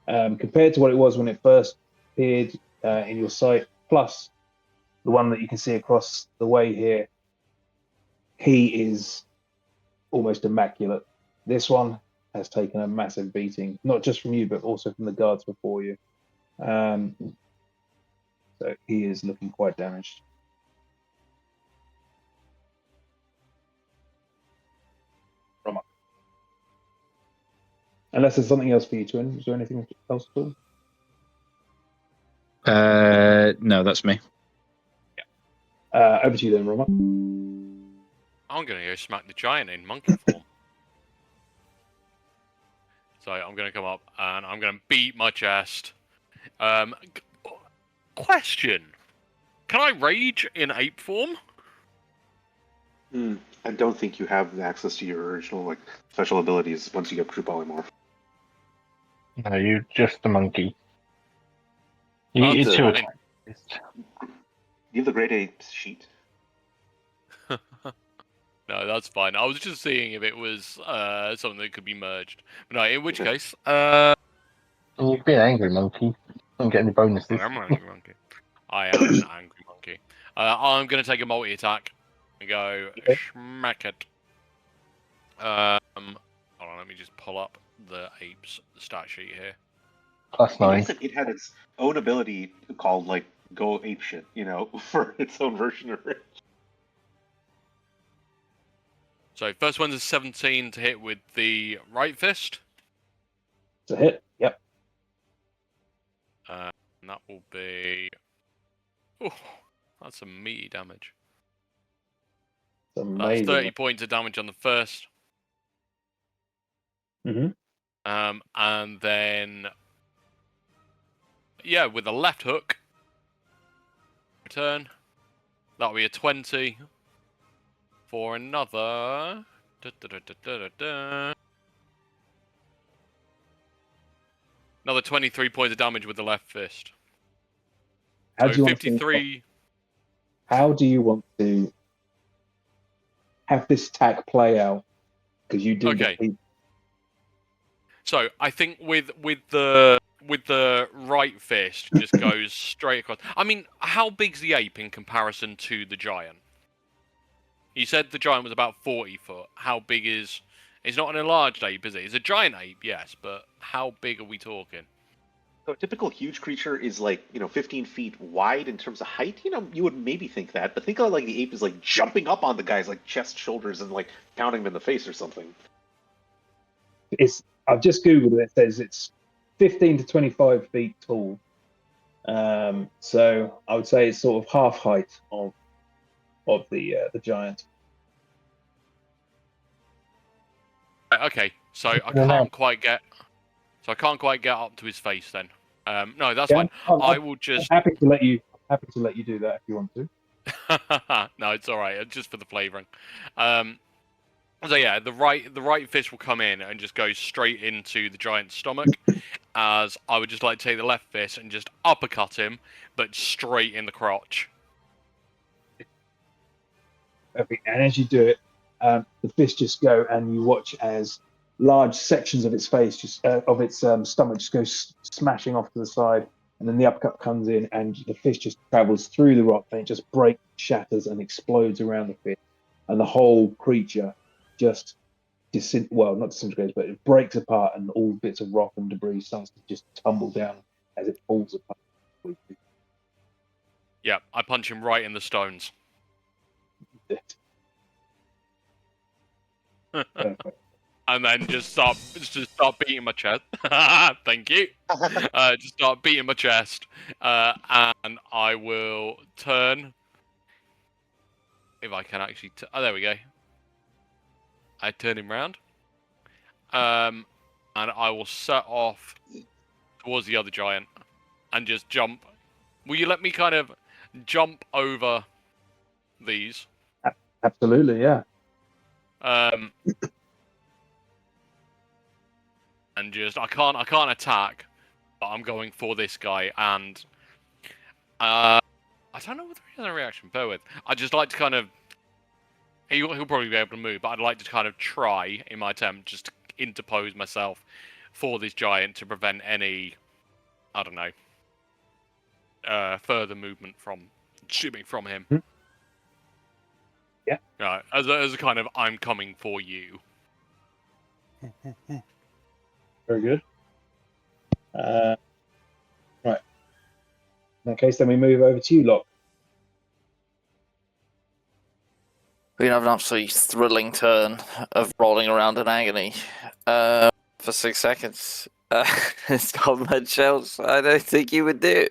Compared to what it was when it first appeared in your sight, plus the one that you can see across the way here, he is almost immaculate. This one has taken a massive beating, not just from you, but also from the guards before you. So he is looking quite damaged. Unless there's something else for you, Twin. Is there anything else at all? No, that's me. Over to you then, Roma. I'm going to go smack the giant in monkey form. So I'm going to come up and I'm going to beat my chest. Question. Can I rage in ape form? I don't think you have access to your original special abilities once you get true polymorph. No, you're just a monkey. Oh, It's the- your fine. You have the grade 8 sheet. No, that's fine. I was just seeing if it was something that could be merged. But no, in which Okay. case, You'd be an angry monkey. Don't get any bonuses. I am an angry monkey. I am an angry monkey. I'm going to take a multi-attack and go Okay. smack it. Hold on, let me just pull up the apes stat sheet here. Plus I 9. guess it had its own ability called like go ape shit, for its own version of it. So first one's a 17 to hit with the right fist. It's a hit. Yep. And that will be... Oh, that's some meaty damage. It's That's amazing. 30 points of damage on the first. Mhm. And then... Yeah, with the left hook. Return. That'll be a 20. For another... Another 23 points of damage with the left fist. How So do you want 53... How do you want to have this attack play out? Because you do. Okay. So I think with the right fist just goes straight across. I mean, how big's the ape in comparison to the giant? You said the giant was about 40 foot. How big is? It's not an enlarged ape, is it? It's a giant ape, yes, but how big are we talking? So a typical huge creature is like 15 feet wide in terms of height. You would maybe think that, but think of like the ape is like jumping up on the guy's like chest, shoulders, and like pounding him in the face or something. I've just googled it. It says it's 15 to 25 feet tall. So I would say it's sort of half height of the giant. Right, okay, so I can't quite get up to his face then. No, that's fine. I will just. Happy to let you do that if you want to. No, it's all right. Just for the flavouring. So yeah, the right fist will come in and just go straight into the giant's stomach. As I would just like to take the left fist and just uppercut him, but straight in the crotch. Perfect. And as you do it, the fists just go, and you watch as large sections of its face, of its stomach, just goes smashing off to the side, and then the uppercut comes in, and the fist just travels through the rock, and it just breaks, shatters, and explodes around the fist, and the whole creature just not disintegrates, but it breaks apart, and all bits of rock and debris starts to just tumble down as it falls apart. Yeah, I punch him right in the stones. And then just start beating my chest. Thank you. Just start beating my chest, and I will turn. If I can actually, oh, there we go. I turn him round, and I will set off towards the other giant, and just jump. Will you let me kind of jump over these? Absolutely, yeah. And just I can't attack, but I'm going for this guy, and I don't know whether he has a reaction. Bear with. I just like to kind of. He'll probably be able to move, but I'd like to kind of try in my attempt just to interpose myself for this giant to prevent any, I don't know, further movement from shooting from him. Mm-hmm. Yeah. Right, as a kind of I'm coming for you. Very good. Right. In that case, then we move over to you, Locke. We have an absolutely thrilling turn of rolling around in agony for 6 seconds. Stop med shells. I don't think you would do.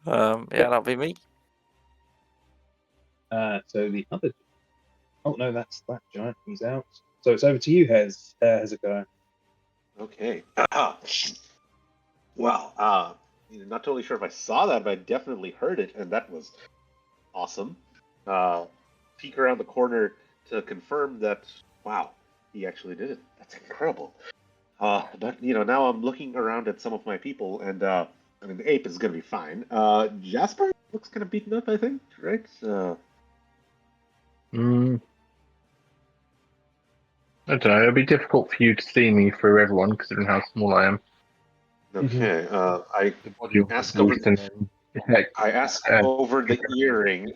Yeah, that'll be me. So the other. Oh no, that's that giant. He's out. So it's over to you, Hezekiah. Okay. Well, not totally sure if I saw that, but I definitely heard it, and that was awesome. Peek around the corner to confirm that, wow, he actually did it. That's incredible. But, now I'm looking around at some of my people, and, the ape is going to be fine. Jasper looks kind of beaten up, I think, right? I don't know. It'll be difficult for you to see me through everyone, considering how small I am. Okay. The body will ask be over. and heck, I ask over the earring.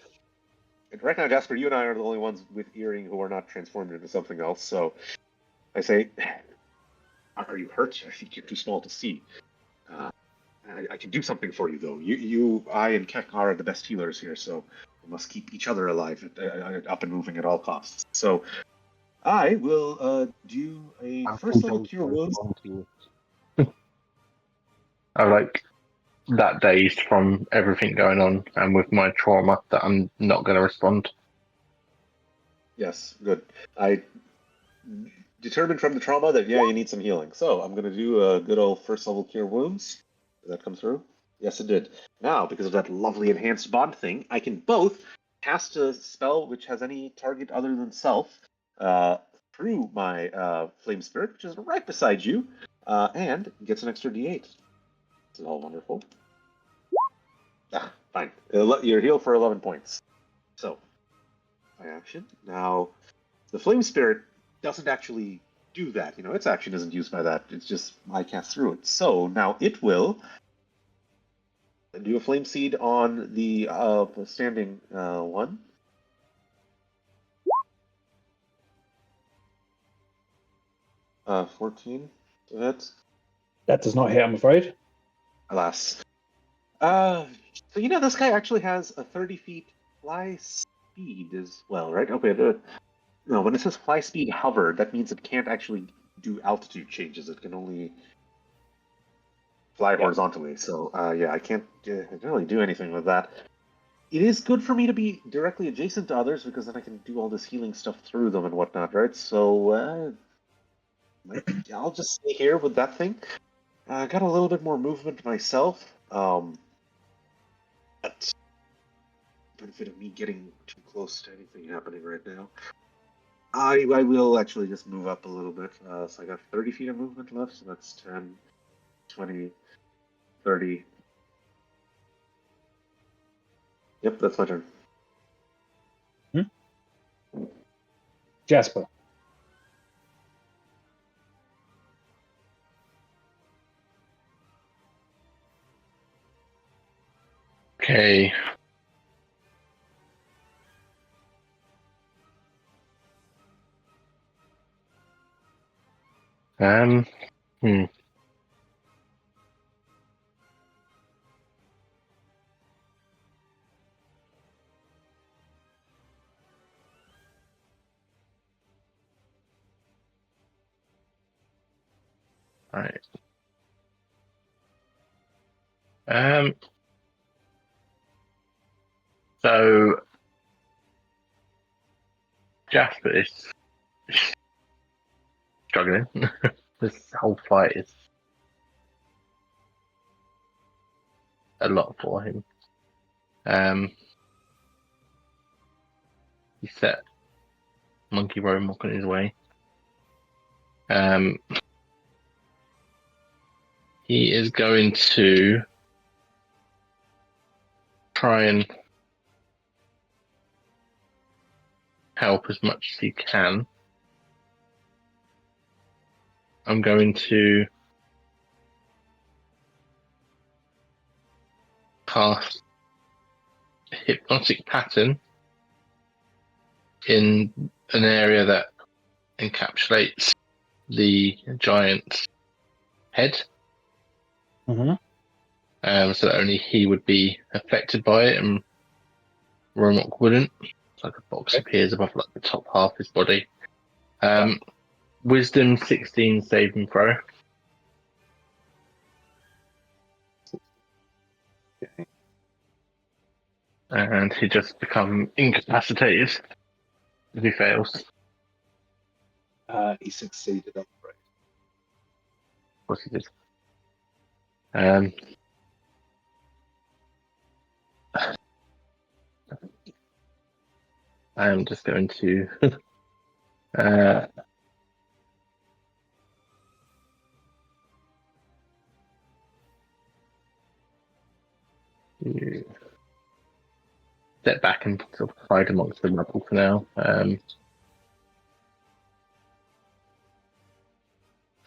right now, Jasper, you and I are the only ones with earring who are not transformed into something else. So I say, are you hurt? I think you're too small to see. I can do something for you, though. I, and Keck are the best healers here, so we must keep each other alive, up and moving at all costs. So I will do a I'm first level too cure wounds. I like that dazed from everything going on, and with my trauma that I'm not going to respond. Yes, good. I determined from the trauma that you need some healing. So I'm gonna do a good old first level cure wounds. Did that come through? Yes, it did. Now, because of that lovely enhanced bond thing, I can both cast a spell which has any target other than self through my flame spirit, which is right beside you, and gets an extra D8. This is all wonderful. Fine. You're healed for 11 points. So, my action. Now, the flame spirit doesn't actually do that. Its action isn't used by that. It's just I cast through it. So now it will do a flame seed on the standing one. Uh, 14 to hit. That does not hit, I'm afraid. Alas. So this guy actually has a 30 feet fly speed as well, right? Okay. No, when it says fly speed hover, that means it can't actually do altitude changes. It can only fly horizontally. So I can't really do anything with that. It is good for me to be directly adjacent to others because then I can do all this healing stuff through them and whatnot, right? So I'll just stay here with that thing. I got a little bit more movement myself, but benefit of me getting too close to anything happening right now. I will actually just move up a little bit. So I got 30 feet of movement left, so that's 10, 20, 30. Yep, that's my turn. Jasper. Okay. Hmm. Right. So Jasper is struggling. This whole fight is a lot for him. He set Monkey Romock on his way. He is going to try and help as much as he can. I'm going to cast Hypnotic Pattern in an area that encapsulates the giant's head. Mm-hmm. So that only he would be affected by it and Romock wouldn't. It's like a box appears above like the top half of his body. Wisdom 16 saving throw. Okay. And he just become incapacitated if he fails. He succeeded, I'm afraid. Of course he did. I am just going to step back and sort of hide amongst the rubble for now.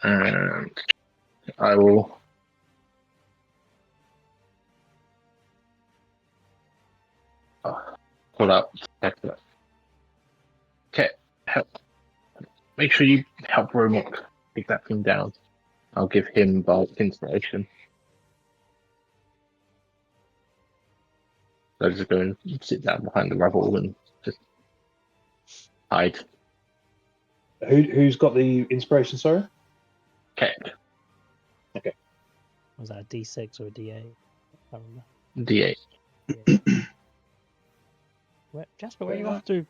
And I will pull out. Okay, help. Make sure you help Romok take that thing down. I'll give him Bardic Inspiration. So just go and sit down behind the rubble and just hide. Who's got the inspiration? Sorry. Okay, Was that a D6 or a D8? I can't remember. D8. D8. Jasper, where are you off to?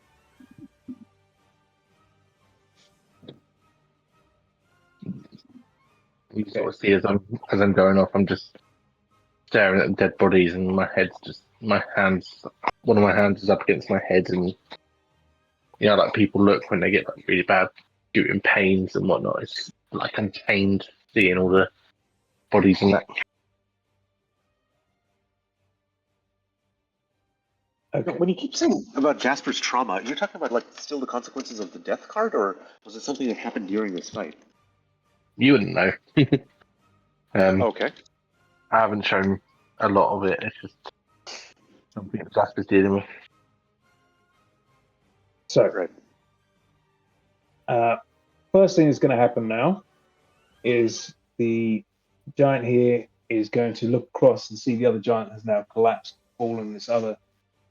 You sort of see as I'm going off, I'm just staring at the dead bodies, and my hands, one of my hands is up against my head, and like people look when they get like really bad shooting pains and whatnot. It's like I'm chained, seeing all the bodies and that. Okay. When you keep saying about Jasper's trauma, you're talking about like still the consequences of the death card, or was it something that happened during this fight? You wouldn't know. Okay. I haven't shown a lot of it. It's just something that Jasper's dealing with. So, Right. first thing that's going to happen now is the giant here is going to look across and see the other giant has now collapsed, fallen. This other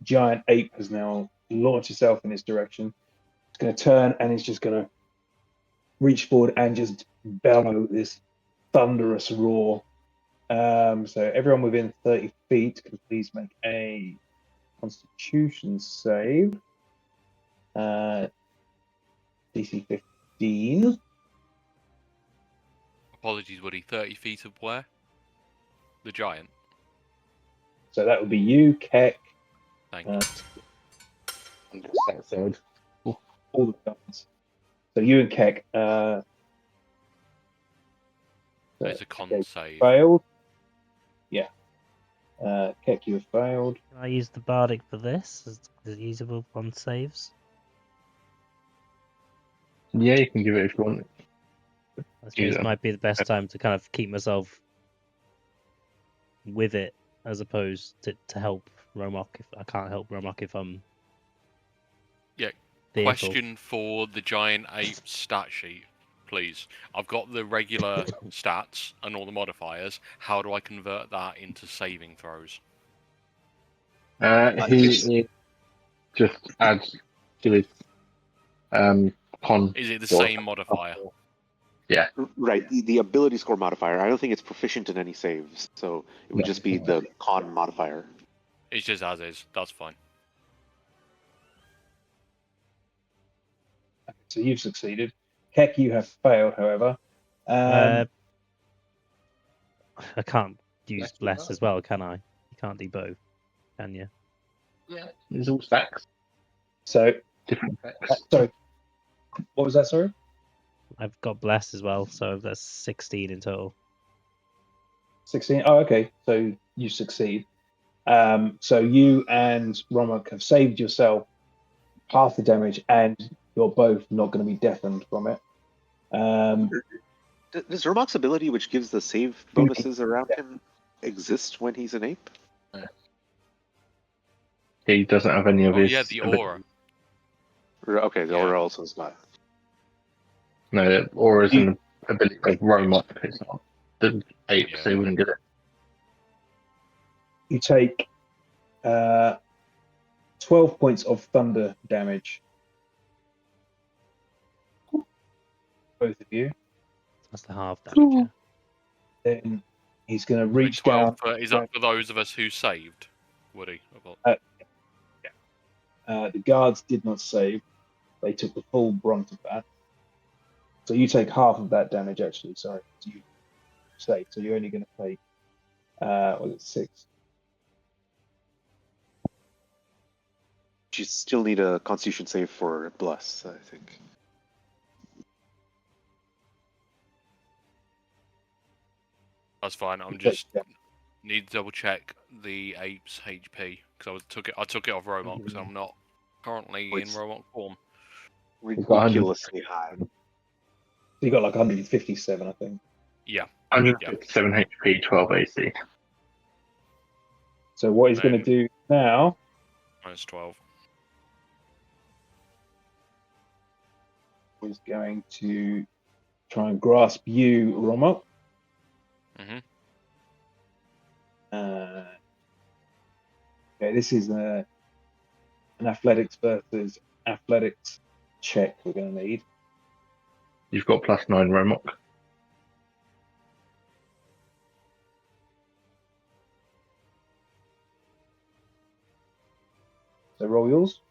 giant ape has now launched itself in this direction. It's going to turn and it's just going to reach forward and just bellow this thunderous roar. So everyone within 30 feet can please make a Constitution save. DC 15. Apologies, Woody. 30 feet of where? The giant. So that would be you, Keck, Thank you. Third. all the guns. So you and Keck It's a con okay, save. failed. Yeah. Keck, you have failed. Can I use the Bardic for this? Is it usable on saves? Yeah, you can give it if you want. I suppose Yeah. it might be the best time to kind of keep myself with it as opposed to help Romok if I can't help Romok if I'm Yeah, fearful. Question for the giant ape stat sheet, please. I've got the regular stats and all the modifiers. How do I convert that into saving throws? He just adds to his con. Is it the score. same modifier? Right. The ability score modifier. I don't think it's proficient in any saves, so it would No. just be the con modifier. It's just as is. That's fine. So you've succeeded. Keck, you have failed, however. I can't use bless as well, can I? You can't do both, can you? Yeah, it's all stacks, So, different effects. sorry. What was that, sorry? I've got bless as well, so that's 16 in total. 16. Oh, okay. So you succeed. So you and Romok have saved yourself half the damage, and you're both not going to be deafened from it. Does Romok's ability, which gives the save bonuses around him, exist when he's an ape? He doesn't have any of Oh his. yeah, the aura. Okay, the Yeah. aura also is not. No, the aura is an ability of Romok. It's not the ape, Yeah. so he wouldn't get it. You take 12 points of thunder damage. Both of you. That's the half damage. Yeah. Then he's going to And reach 12 down. is that for those of us who saved? Woody? I thought- The guards did not save. They took the full brunt of that. So you take half of that damage, actually. Sorry. You save. So you're only going to take, was it 6? You still need a Constitution save for Bless, I think. That's fine. I'm Okay, just yeah. need to double check the ape's HP because I took it off Romok because I'm not currently in It's- Romok form. got Ridiculously high. So you got like 157, I think. Yeah. 157 HP, 12 AC. So what he's going to Maybe. do now Minus 12. is going to try and grasp you, Romok. Mhm. Okay, this is an athletics versus athletics check we're going to need. You've got +9, Romok. So roll yours.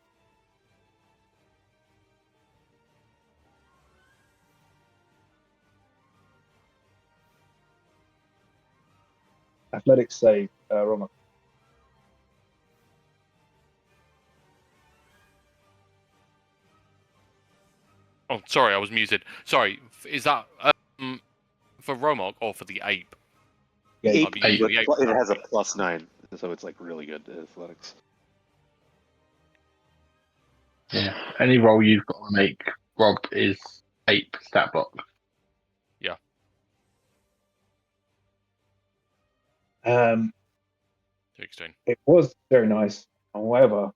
Athletics save, Romok. Oh, sorry, I was muted. Sorry, is that for Romok or for the ape? Yeah, Eight, I'll be using the ape. it has a +9, so it's like really good at athletics. Yeah. Any roll you've got to make, Rob, is ape stat block. Um, 16. it was very nice. However,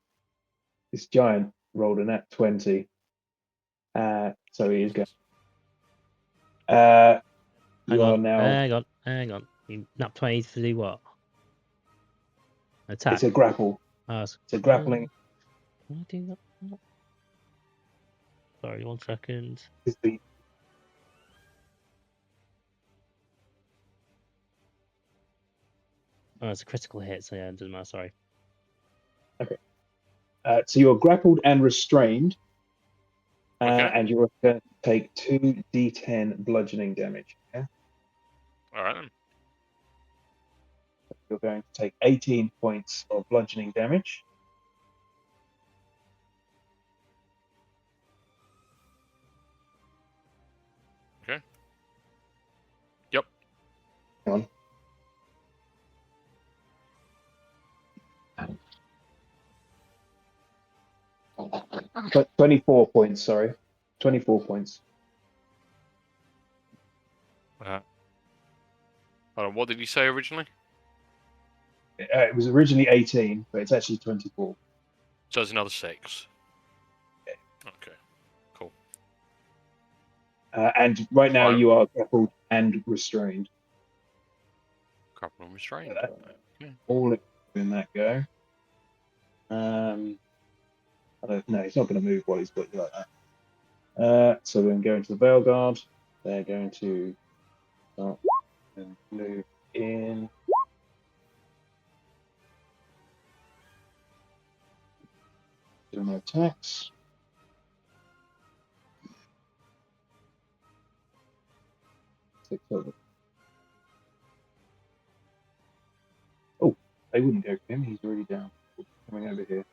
this giant rolled a nat 20. So he is going. You are now. Hang on. You nat 20 to do what? Attack. It's a grapple. Oh, It's a grappling. Can I do that? Sorry, 1 second. Is the Oh, it's a critical hit, so yeah, it doesn't matter. Sorry. so you're grappled and restrained, Okay. and you're going to take 2d10 bludgeoning damage. Yeah, All right then. you're going to take 18 points of bludgeoning damage. Okay. Yep. Hang on. But 24 points. Sorry, 24 points. Hold on, what did you say originally? It was originally 18, but it's actually 24. So it's another 6. Okay. Cool. And right now Fine. you are grappled and restrained. Grapple and restrained. Okay. All in that go. I don't know. He's not going to move while he's got you like that. So we're going to go into the Veil Guard. They're going to start and move in. Do my attacks. Six over. Oh, they wouldn't go for him. He's already down. Coming over here.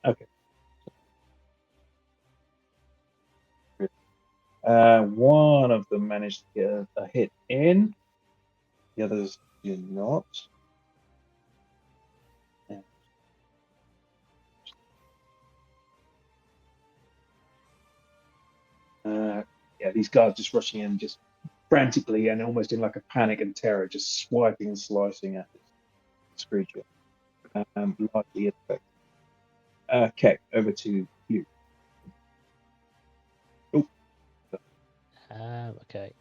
Okay. Good. One of them managed to get a hit in. The others did not. Yeah, these guards just rushing in, just frantically and almost in like a panic and terror, just swiping and slicing at this creature. Largely effective. Okay, over to you. Oh, Okay.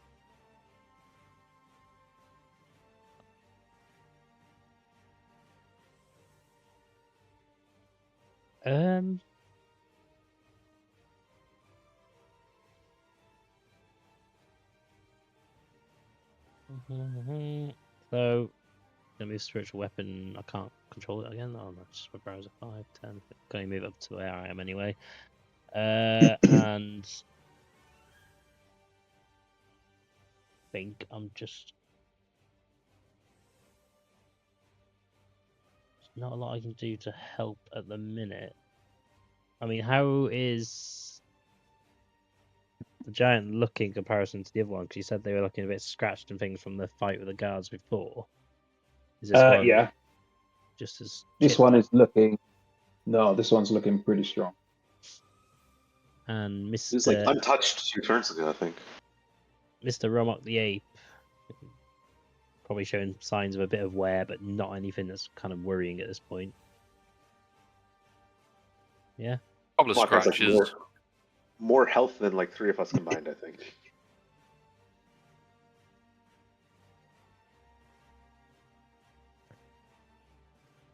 So, gonna be a spiritual weapon. I can't control it again. Oh, that's my browser. 5, 10. Can you move up to where I am anyway? And I think I'm just. There's not a lot I can do to help at the minute. I mean, how is the giant look in comparison to the other one? Because you said they were looking a bit scratched and things from the fight with the guards before. Is this one yeah. just as This chipped one up? is looking. No, this one's looking pretty strong. and He was like Mr. untouched 2 turns ago, I think. Mr. Romok the Ape. Probably showing signs of a bit of wear, but not anything that's kind of worrying at this point. Yeah. Couple of Mark has like scratches. more health than like 3 of us combined, I think.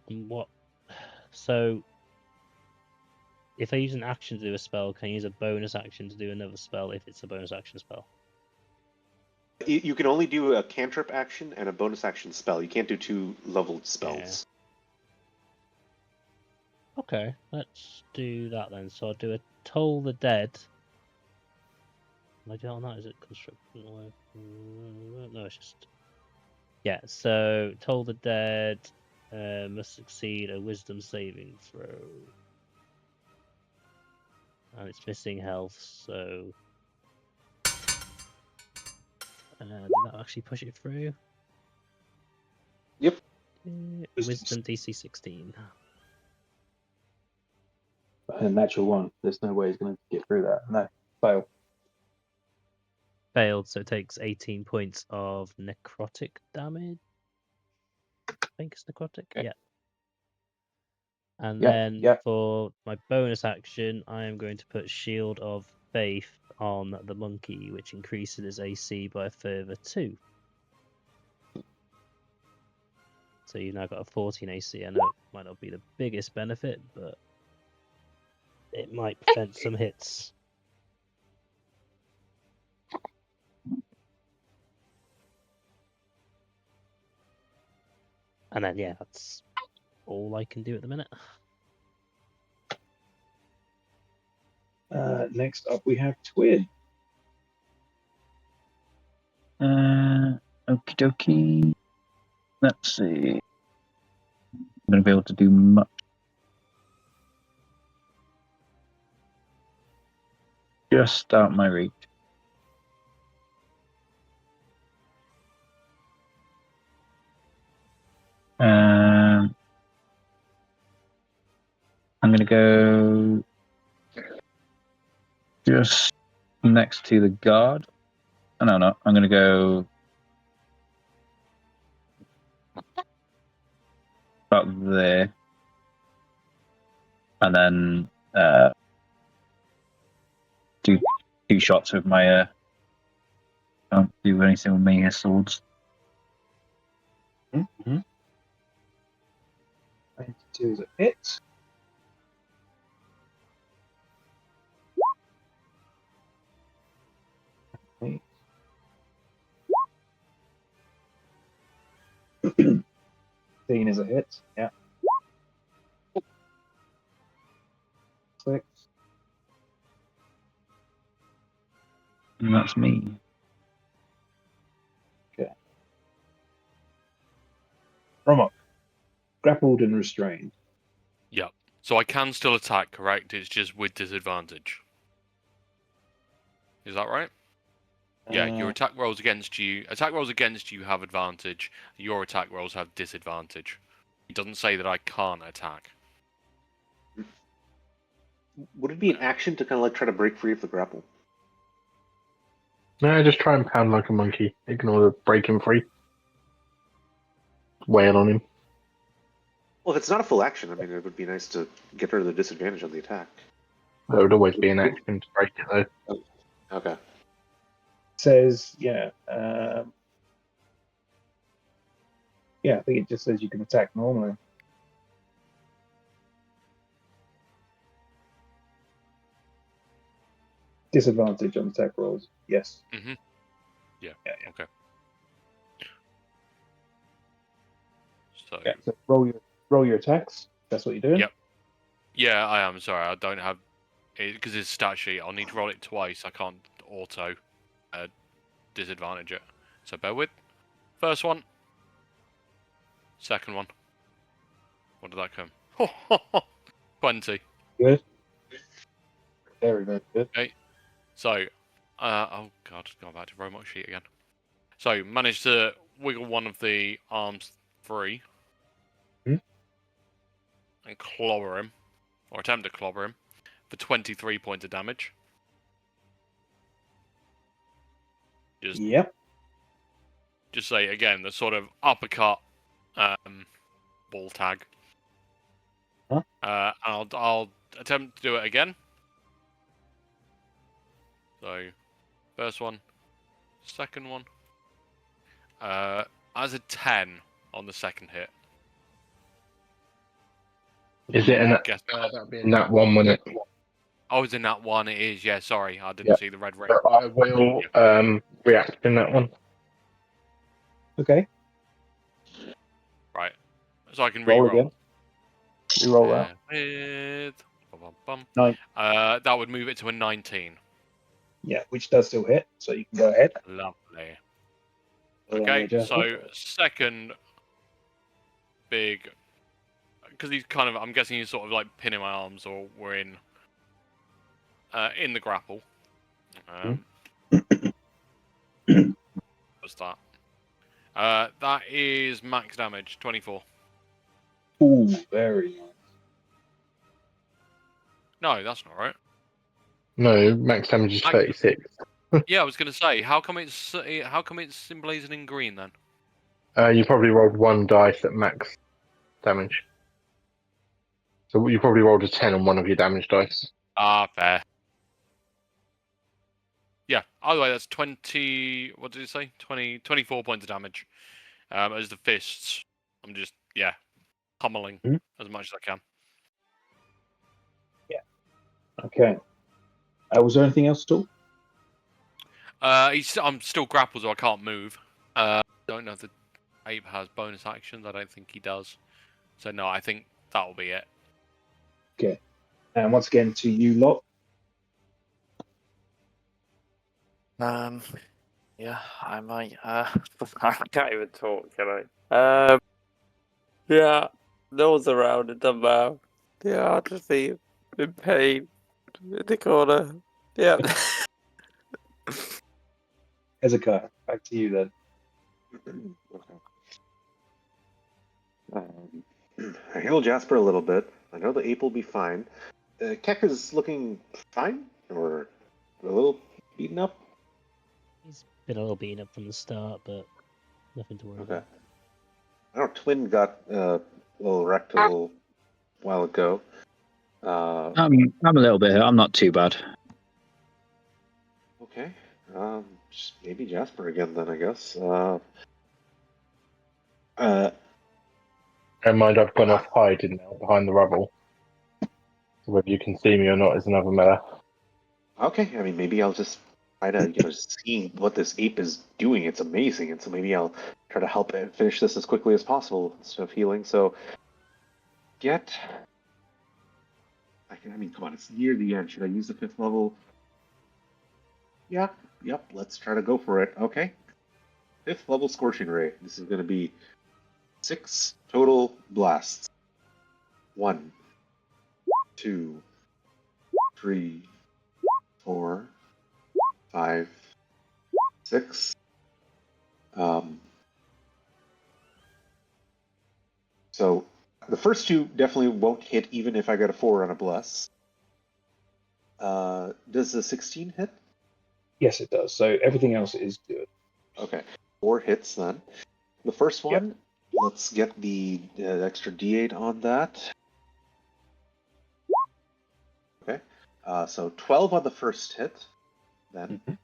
And what? So, if I use an action to do a spell, can I use a bonus action to do another spell if it's a bonus action spell? You can only do a cantrip action and a bonus action spell. You can't do 2 leveled spells. Okay, let's do that then. So I'll do a Toll the Dead. Am I doing that? Is it construct? No, it's just. Yeah, so Toll the Dead must succeed a wisdom saving throw. And it's missing health, so. Did that actually push it through? Yep. Wisdom DC 16. A natural 1. There's no way he's going to get through that. No, fail. Failed, so it takes 18 points of necrotic damage. I think it's necrotic. Okay. Yeah. And Yeah, then yeah. for my bonus action, I am going to put Shield of Faith on the monkey, which increases his AC by a further 2. So you've now got a 14 AC. I know it might not be the biggest benefit, but it might prevent some hits. And then, yeah, that's all I can do at the minute. Next up, we have Twin. Okie dokie. Let's see. I'm going to be able to do much. Just out my reach. I'm going to go just next to the guard. Oh, no. I'm going to go about there. And then do 2 shots with my don't do anything with my swords. Mm-hmm. 22 is a hit. Okay. 15 is a hit. Yeah. 6. And that's me. Romok, grappled and restrained. Yep. So I can still attack, correct? It's just with disadvantage. Is that right? Yeah, your attack rolls against you. Attack rolls against you have advantage. Your attack rolls have disadvantage. It doesn't say that I can't attack. Would it be an action to kind of like try to break free of the grapple? No, just try and pound like a monkey. Ignore the breaking free. Wail on him. Well, if it's not a full action, I mean, it would be nice to get rid of the disadvantage on the attack. There would always be an action to break it, though. Okay. Says, yeah. Yeah, I think it just says you can attack normally. Disadvantage on attack rolls. Yes. Mm-hmm. Yeah. Okay. So. Yeah, so roll your attacks. That's what you're doing. Yep. Yeah, I am. Sorry, I don't have it because it's a stat sheet. I'll need to roll it twice. I can't auto disadvantage it. So bear with. First one. Second one. What did that come? 20. Good. Very, very good. Okay. So, oh god, going back to Romok sheet again. So, managed to wiggle one of the arms free. And clobber him. Or attempt to clobber him. For 23 points of damage. Just Yep. just say again the sort of uppercut ball tag. Huh? I'll attempt to do it again. So first one, second one. As a 10 on the second hit. Is it in Guess. that'd be in that one when it? Oh, it's in that one. It is. Yeah, sorry, I didn't see the red ring. So I will react in that one. Okay. Right. So I can Roll re-roll. again. You roll that. With... Nine. That would move it to a 19. Yeah, which does still hit, so you can go ahead. Lovely. Roll Okay, damage, so second big... Because he's kind of... I'm guessing he's sort of like pinning my arms, or we're in the grapple. What's that? That is max damage, 24. Ooh, very nice. No, that's not right. No, max damage is 36. Yeah, I was going to say, how come it's emblazoned in green then? You probably rolled one dice at max damage. So you probably rolled a 10 on one of your damage dice. Ah, fair. Yeah, either way, that's 20... What did it say? 24 points of damage. As the fists, I'm just, pummeling as much as I can. Yeah. Okay. Was there anything else at all? I'm still grappled, so I can't move. Don't know if the ape has bonus actions. I don't think he does. So no, I think that'll be it. Okay. And once again to you lot. Yeah, I might. I can't even talk, can I? Yeah, nose around in the mouth. Yeah, I'll just be in pain in the corner. Yeah. Hezekiah, back to you then. I heal Jasper a little bit. I know the ape will be fine. Keck is looking fine, or a little beaten up. He's been a little beaten up from the start, but nothing to worry Okay. about. I know Twin got a little wrecked a little while ago. I'm a little bit hurt. I'm not too bad. Okay. Just maybe Jasper again then, I guess. Never mind, I've gone off hiding now behind the rubble. So whether you can see me or not is another matter. Okay, I mean, maybe I'll just try to, see what this ape is doing. It's amazing, and so maybe I'll try to help and finish this as quickly as possible instead of healing. So, I mean, come on, it's near the end. Should I use the 5th level? Yeah, yep, let's try to go for it. Okay. 5th level Scorching Ray. This is going to be 6 total blasts. 1, 2, 3, 4, 5, 6. So the first 2 definitely won't hit, even if I got a 4 on a bless. Does the 16 hit? Yes, it does. So everything else is good. Okay, 4 hits then. The first one, let's get the extra D8 on that. Okay, so 12 on the first hit, then. Mhm.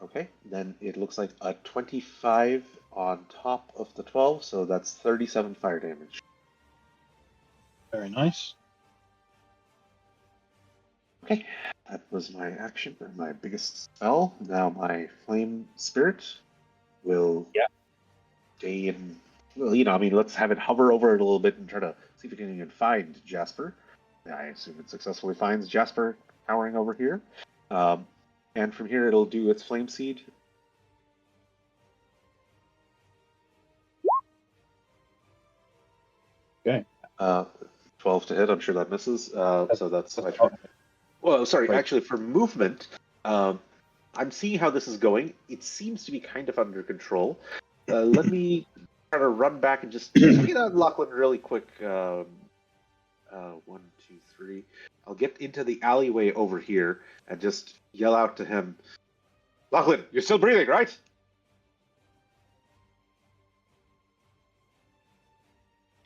Okay, then it looks like a 25 on top of the 12, so that's 37 fire damage. Very nice. Okay, that was my action for my biggest spell. Now my flame spirit will stay in. Well, I mean, let's have it hover over it a little bit and try to see if we can even find Jasper. I assume it successfully finds Jasper towering over here. And from here, it'll do its flame seed. Okay. 12 to hit. I'm sure that misses. So that's my turn. Well, sorry. Right. Actually, for movement, I'm seeing how this is going. It seems to be kind of under control. Let me try to run back and just check it out, Lachlan, really quick. 1, 2, 3. I'll get into the alleyway over here and just yell out to him, Lachlan, you're still breathing, right?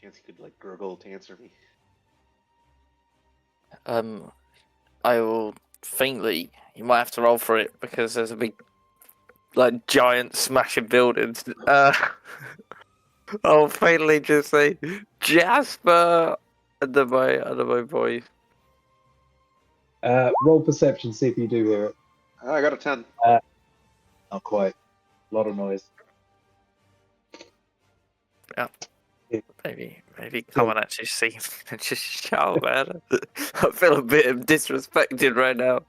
Chance he could like gurgle to answer me. I will faintly. You might have to roll for it because there's a big, like, giant smashing buildings. I'll faintly just say Jasper under my voice. Roll perception, see if you do hear it. I got a 10. Not quite. A lot of noise. Maybe come and actually see and just shout, man. I feel a bit disrespected right now.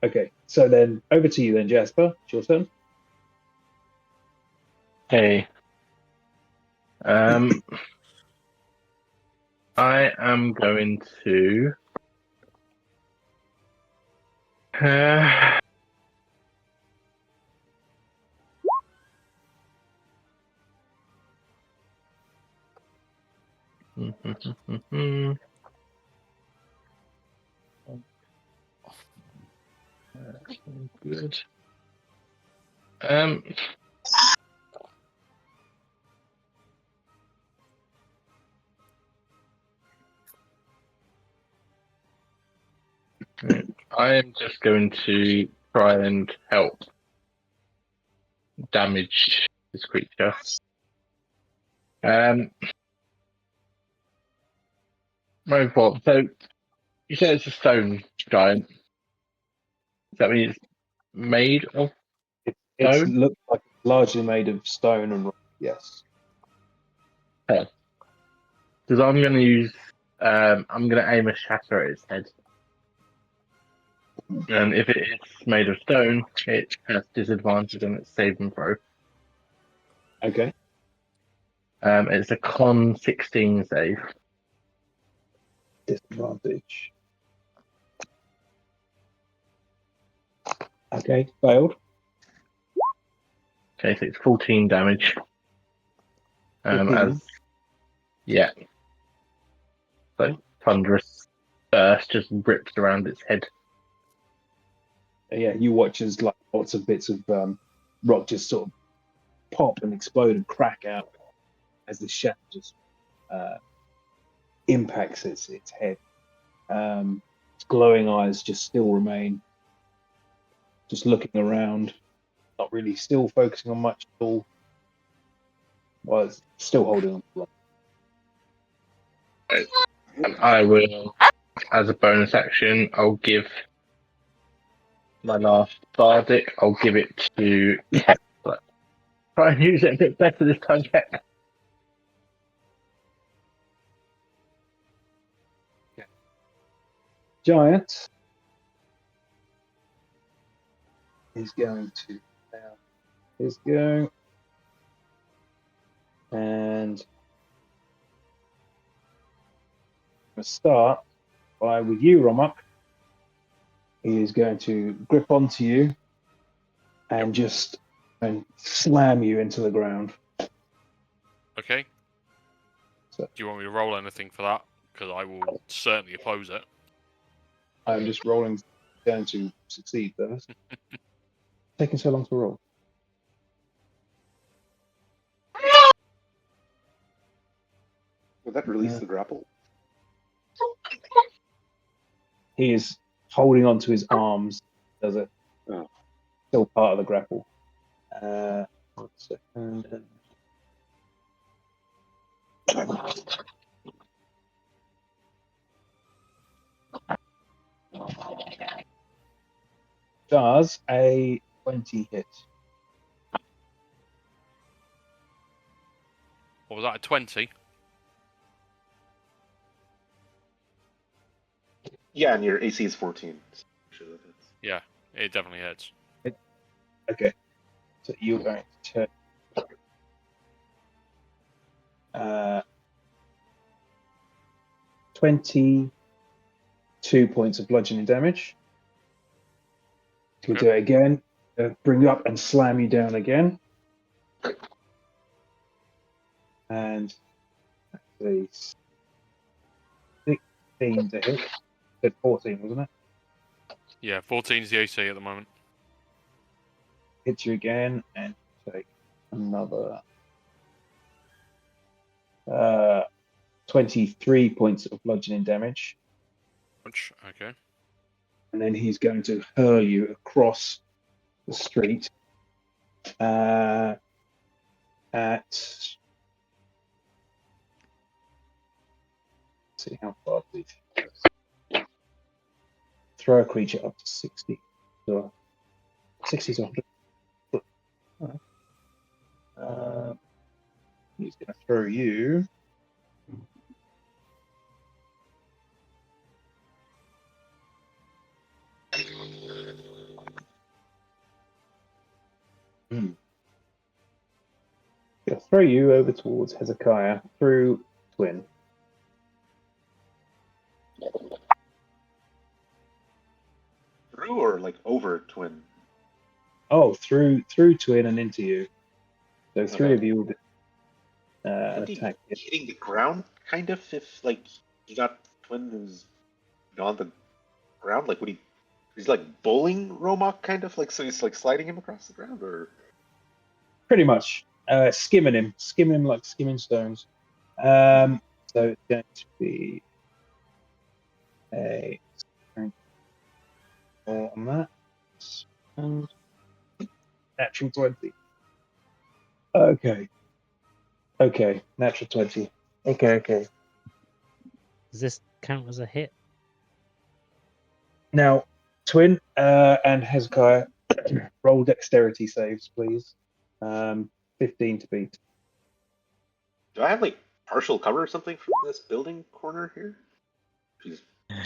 Okay, so then over to you then, Jasper. It's your turn. Hey. I am going to. Good. I am just going to try and help damage this creature. Robot. So you said it's a stone giant. Does that mean it's made of It stone? looks like it's largely made of stone and rock. Yes. Because I'm going to use. I'm going to aim a shatter at its head. And if it is made of stone, it has disadvantage on its saving throw. Okay. It's a con 16 save. Disadvantage. Okay, failed. Okay, so it's 14 damage. 14. Yeah. So thunderous burst just rips around its head. Yeah, you watch as like lots of bits of rock just sort of pop and explode and crack out as the shatter just impacts its head. Its glowing eyes just still remain, just looking around, not really still focusing on much at all. Well, it's still holding on to blood. And I will, as a bonus action, I'll give my last bardic. I'll give it to Kepler. Try and use it a bit better this time, Kepler. Giant is going to now his go, and I'm going to start by with you, Romak. He is going to grip onto you and just slam you into the ground. Okay. So- Do you want me to roll anything for that? Because I will certainly oppose it. I'm just rolling down to succeed first. Taking so long to roll. Would that release the grapple? He is holding onto his arms. Does it? Oh. Still part of the grapple. 1 second. Does a 20 hit? What was that, a 20? Yeah, and your AC is 14. Sure that hits. Yeah, it definitely hits. Okay. So you're going to turn 22 points of bludgeoning damage. We'll do it again. Bring you up and slam you down again. And that's 15 to hit. Said 14, wasn't it? Yeah, 14 is the AC at the moment. Hits you again and take another 23 points of bludgeoning damage. Which, okay. And then he's going to hurl you across the street at. See how far we throw a creature up to 60. So 60 is 100. He's going to throw you. He'll throw you over towards Hezekiah through Twin. Through or like over Twin? Oh, through Twin and into you. So three Okay. of you will be an Would he attack. be hitting the ground, kind of, if like you got Twin who's on the ground? Like, would he? He's like bowling Romok, kind of like, so he's like sliding him across the ground, or Pretty much skimming him like skimming stones. So it's going to be a strength four on that and natural 20. Okay, natural 20. Okay. Does this count as a hit? Now, Twin and Hezekiah, roll dexterity saves, please. 15 to beat. do I have like partial cover or something from this building corner here? Jeez.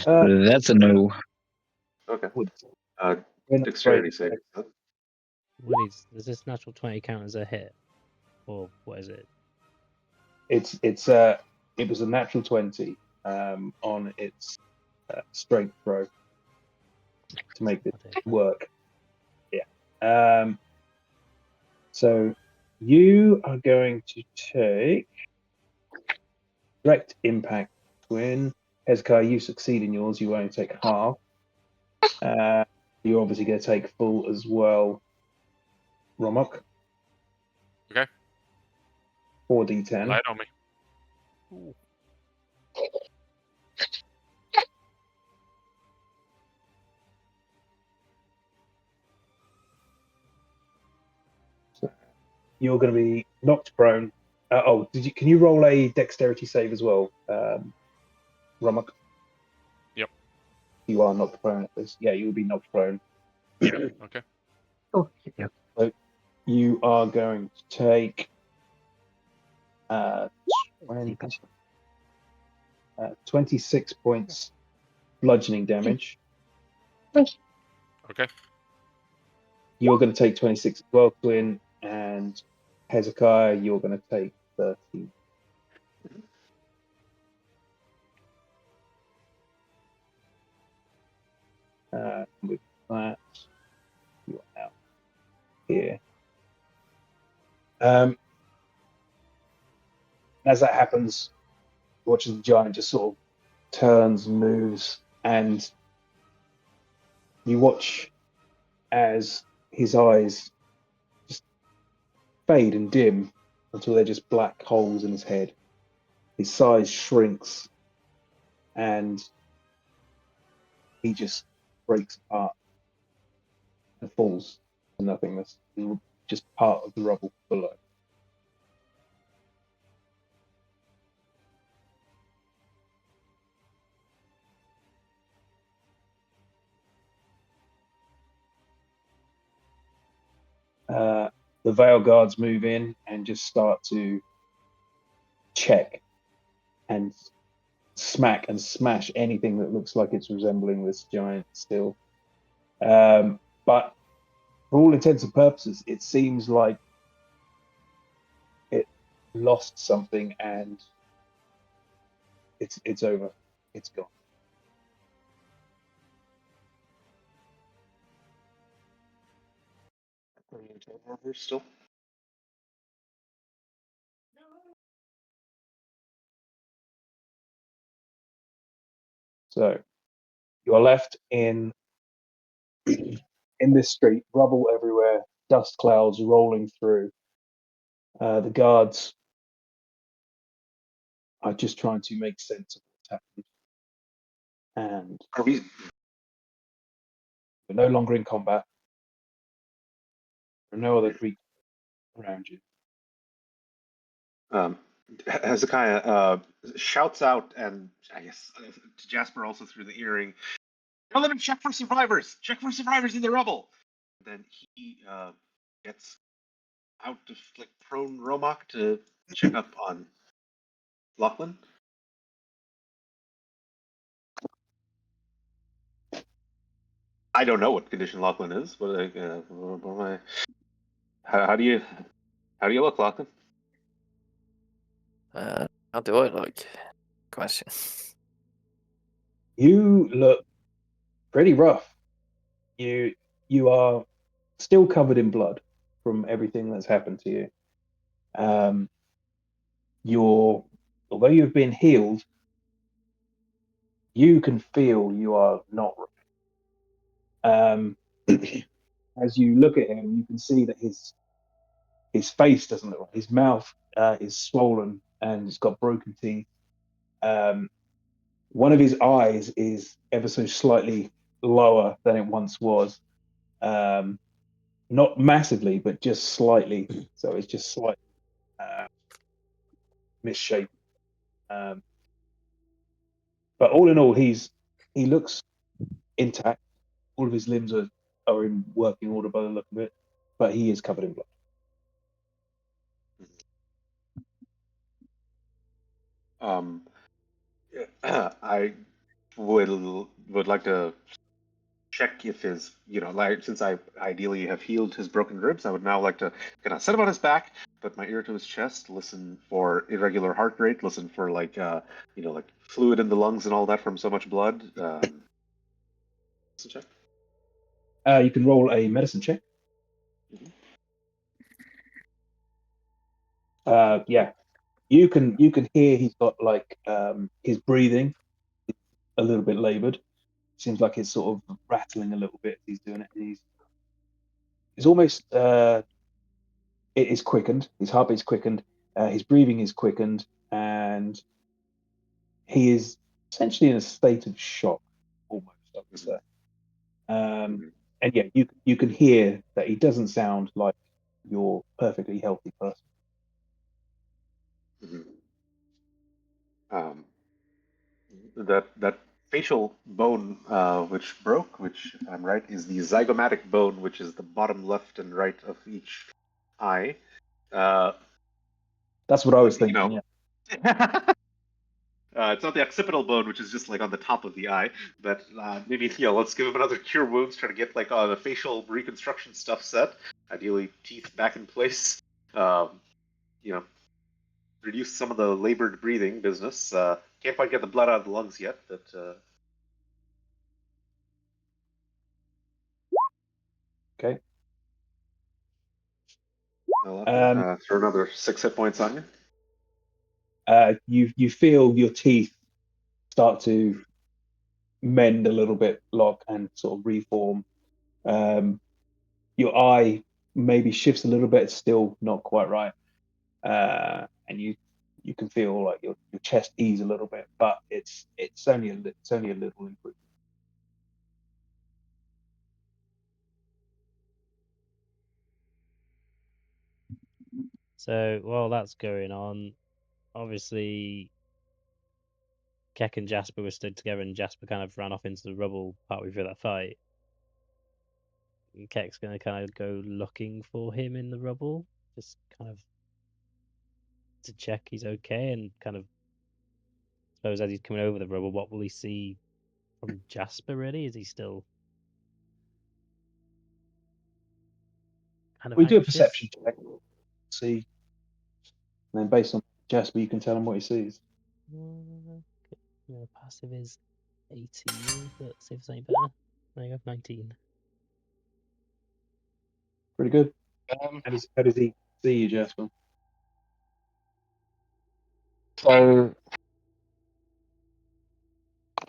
That's a no. Okay. Would- Dexterity right. save. Woody, does this natural 20 count as a hit? Or what is it? It was a natural 20 on its strength throw to make it Oh, dear. work. Yeah. So you are going to take direct impact, Twin. Hezekiah, you succeed in yours. You only take half. You're obviously going to take full as well, Romok. Okay. 4d10. Lay it on me. You're going to be knocked prone. Can you roll a dexterity save as well, Romok? Yep. You are knocked prone at this. Yeah, you will be knocked prone. Okay. Oh, yeah. So you are going to take 26 points bludgeoning damage. Okay. You're going to take 26 as well, Twin, and Hezekiah, you're going to take 13. With that, you are out here. As that happens, watching the giant just sort of turns, moves, and you watch as his eyes just fade and dim until they're just black holes in his head. His size shrinks and he just breaks apart and falls to nothingness, just part of the rubble below. The Veil Guards move in and just start to check and smack and smash anything that looks like it's resembling this giant still. But for all intents and purposes, it seems like it lost something and it's over. It's gone. Still. So you are left in this street, rubble everywhere, dust clouds rolling through. The guards are just trying to make sense of what's happened. And Are we? we're no longer in combat. There are no other creatures around you. Hezekiah shouts out, and I guess to Jasper also through the earring, "Tell them to check for survivors! Check for survivors in the rubble!" Then he gets out of like prone Romok to check up on Lachlan. I don't know what condition Lachlan is, but what am I? How do you look, Lachlan? How do I look? Question. You look pretty rough. You are still covered in blood from everything that's happened to you. Although you've been healed, you can feel you are not right. As you look at him, you can see that his face doesn't look right. His mouth is swollen and it's got broken teeth. One of his eyes is ever so slightly lower than it once was. Not massively, but just slightly. So it's just slightly misshapen. But all in all, he looks intact. All of his limbs are in working order by the look of it, but he is covered in blood. I would like to check if his, like, since I ideally have healed his broken ribs, I would now like to kind of set him on his back, put my ear to his chest, listen for irregular heart rate, listen for like fluid in the lungs and all that from so much blood. Check. You can roll a medicine check. Yeah, you can hear he's got like his breathing a little bit labored. Seems like it's sort of rattling a little bit as he's doing it. He's almost it is quickened. His heartbeat's quickened. His breathing is quickened, and he is essentially in a state of shock, almost, I would say. And yeah, you can hear that he doesn't sound like your perfectly healthy person. That facial bone which broke, which I'm right, is the zygomatic bone, which is the bottom left and right of each eye. That's what I was thinking. Yeah. It's not the occipital bone, which is just like on the top of the eye. But maybe let's give him another cure wounds, try to get like the facial reconstruction stuff set. Ideally, teeth back in place. Reduce some of the labored breathing business. Can't quite get the blood out of the lungs yet, but. Okay. I'll throw another 6 hit points on you. You feel your teeth start to mend a little bit, lock, and sort of reform. Your eye maybe shifts a little bit, it's still not quite right, and you can feel like your chest ease a little bit, but it's only a little improvement. So while that's going on, obviously Keck and Jasper were stood together, and Jasper kind of ran off into the rubble partway through that fight. And Keck's going to kind of go looking for him in the rubble, just kind of to check he's okay, and kind of suppose as he's coming over the rubble, what will he see from Jasper? Really, is he still kind of We do a anxious? perception check, see, and then based on Jasper, you can tell him what he sees. Passive is 18, but see if it's any better. There you go, 19. Pretty good. How does he see you, Jasper? So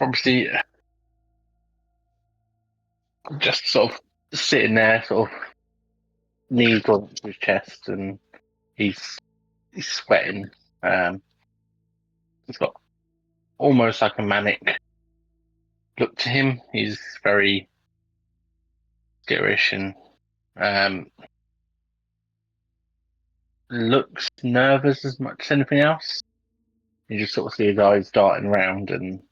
obviously just sort of sitting there, sort of knees on his chest, and he's sweating. He's got almost like a manic look to him. He's very garish and looks nervous as much as anything else. You just sort of see his eyes darting around and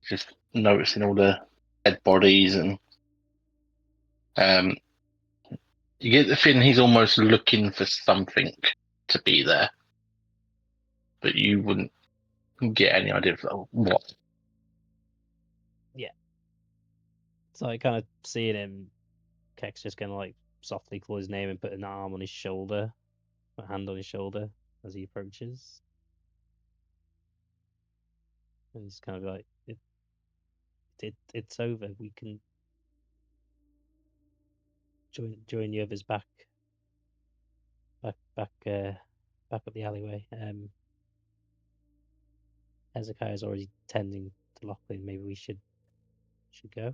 just noticing all the dead bodies, and you get the feeling he's almost looking for something to be there, but you wouldn't get any idea of what. So I kind of seeing him, Keck's just gonna like softly call his name and put an arm on his shoulder, a hand on his shoulder as he approaches. And he's kind of like, it's over. We can join the others back up the alleyway. Hezekiah's already tending to Lachlan. Maybe we should go.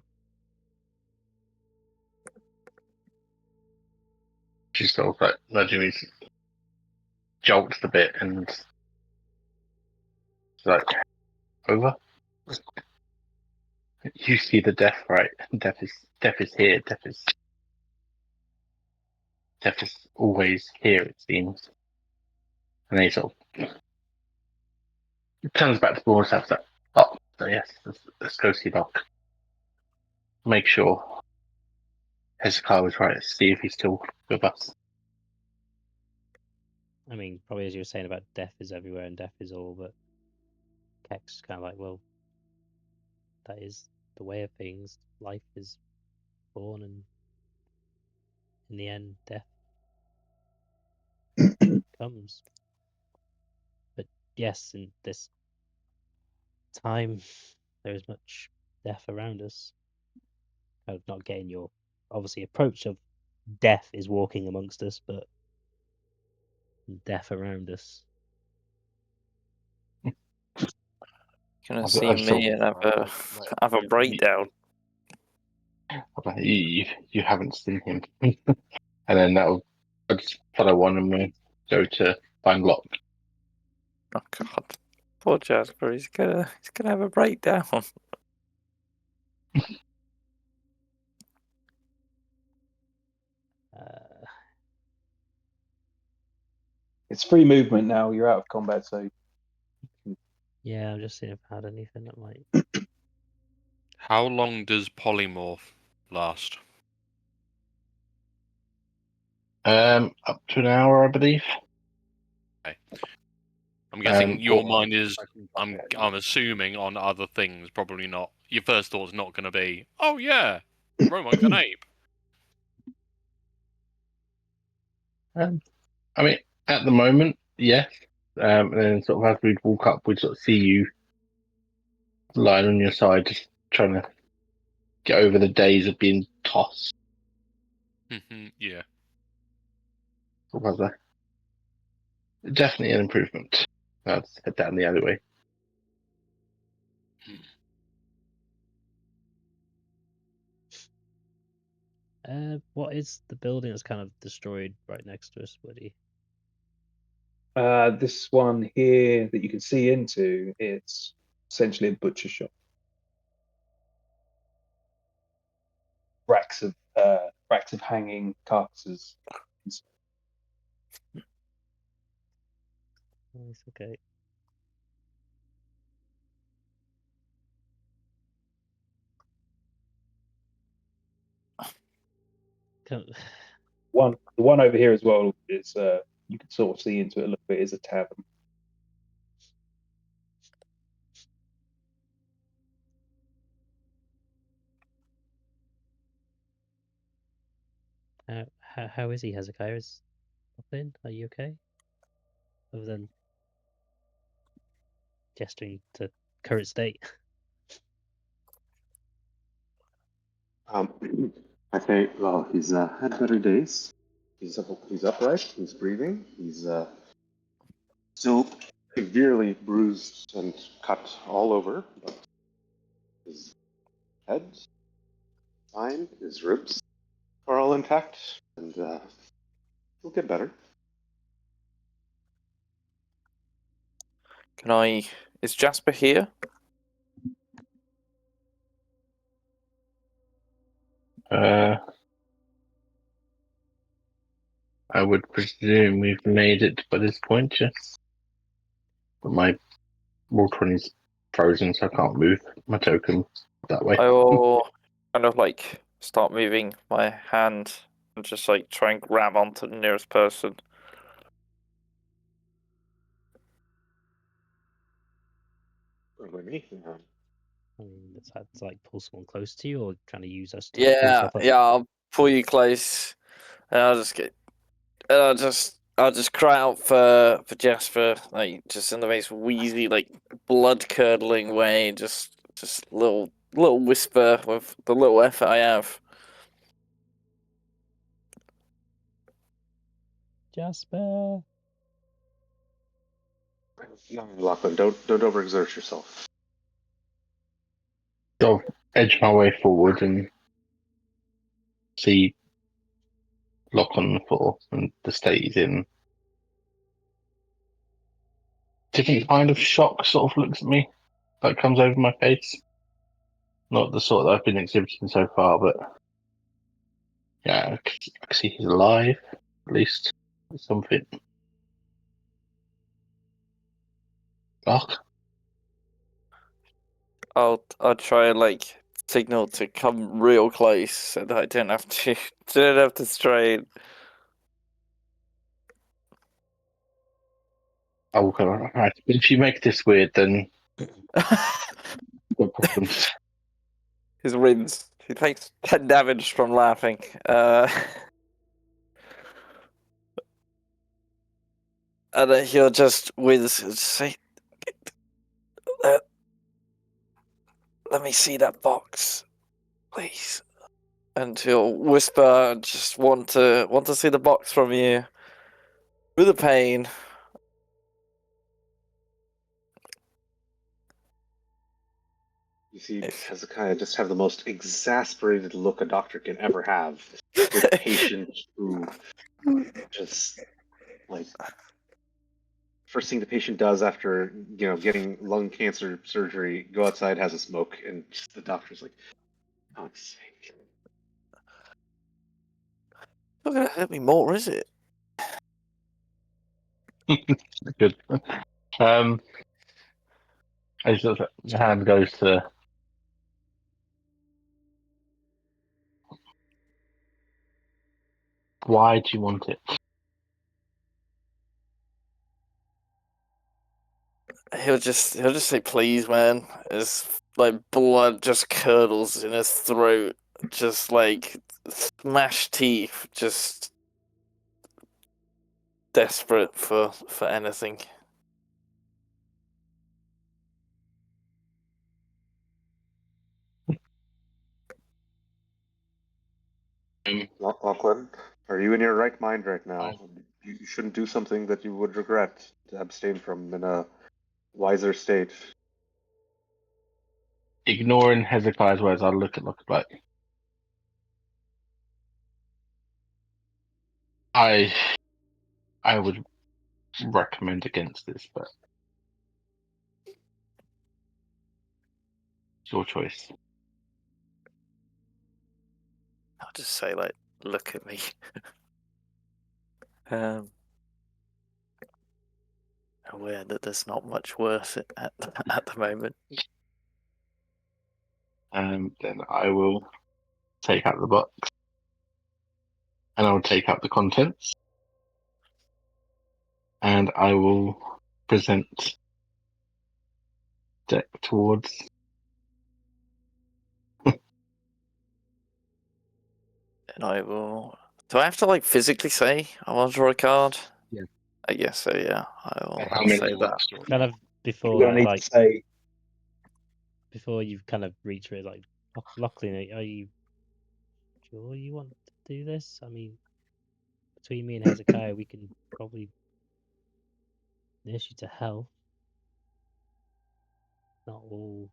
She's sort of like nudging me, jolts a bit, and she's like, over. You see the death, right? Death is here. Death is always here, it seems. And then he sort of turns back to the board and says, "Oh, so yes, let's go see Doc. Make sure Hezekiah was right. See if he's still with us." I mean, probably as you were saying about death is everywhere and death is all, but Keck's kind of like, well, that is the way of things. Life is born, and in the end, death comes. But yes, in this time, there is much death around us. Kind of not getting your obviously approach of death is walking amongst us, but death around us. Gonna see me and have a breakdown. You haven't seen him, and then I'll just follow on and we'll go to find Locke. Oh God, poor Jasper. He's gonna have a breakdown. It's free movement now. You're out of combat, so Yeah, I'm just seeing if I had anything that might. How long does polymorph last? Up to an hour, I believe. I'm guessing your mind is. I'm assuming on other things. Probably not. Your first thought's not going to be, oh yeah, Roman's an ape. I mean, at the moment, yes. And then sort of as we walk up, we sort of see you lying on your side, just trying to get over the days of being tossed. Yeah. What was that? Definitely an improvement. Let's head down the alleyway. What is the building that's kind of destroyed right next to us, Woody? this one here that you can see into, it's essentially a butcher shop. Racks of hanging carcasses. Nice, okay. The one over here as well is you can sort of see into it a little bit, is a tavern. How is he, Hezekiah? Is nothing? Are you okay? Other than gesturing to current state. I say, well, he's had better days. He's upright. He's breathing. He's still severely bruised and cut all over, but his head, spine, his ribs are all intact, and he'll get better. Can I? Is Jasper here? I would presume we've made it by this point, yes. But my Roll20 is frozen, so I can't move my token that way. I will kind of like start moving my hand and just like try and grab onto the nearest person. Or me. I mean, let's have to like pull someone close to you, or trying to use us to pull Yeah, stuff up. yeah. I'll pull you close, and I'll just cry out for Jasper, like just in the most wheezy, like blood curdling way, just little whisper with the little effort I have. Jasper. No, Lachlan, don't overexert yourself. I'll edge my way forward and see Lock on the floor and the state he's in. Different kind of shock sort of looks at me that comes over my face. Not the sort that I've been exhibiting so far, but yeah, I can see he's alive, at least. Something. Lock? I'll try and like signal to come real close so that I don't have to strain. I will go, alright, but if you make this weird, then no problems. His wins. He takes 10 damage from laughing. And then he'll just wins and say, let me see that box, please. And he'll whisper, just want to see the box from you. Through the pain. You see Hezekiah just have the most exasperated look a doctor can ever have with a patient who just like first thing the patient does after getting lung cancer surgery, go outside, has a smoke, and just the doctor's like, "Oh, God's sake." Not gonna hurt me more, is it? Good. As the hand goes to why do you want it? He'll just say, please, man. His like blood just curdles in his throat, just like smashed teeth, just desperate for anything. Lachlan, are you in your right mind right now? You shouldn't do something that you would regret to abstain from in a wiser state. Ignoring Hezekiah's words, I'll look at Locke like I would recommend against this, but it's your choice. I'll just say, like, look at me. Aware that there's not much worse at the moment. Then I will take out the box and I will take out the contents and I will present deck towards. And I will. Do I have to like physically say I want to draw a card? Yeah. I guess so. Yeah, How I'll many say that. Kind of You're before gonna that, need like to say before you kind of reach for it, like Lachlan, are you sure you want to do this? I mean, between me and Hezekiah, we can probably nurse you to health. not all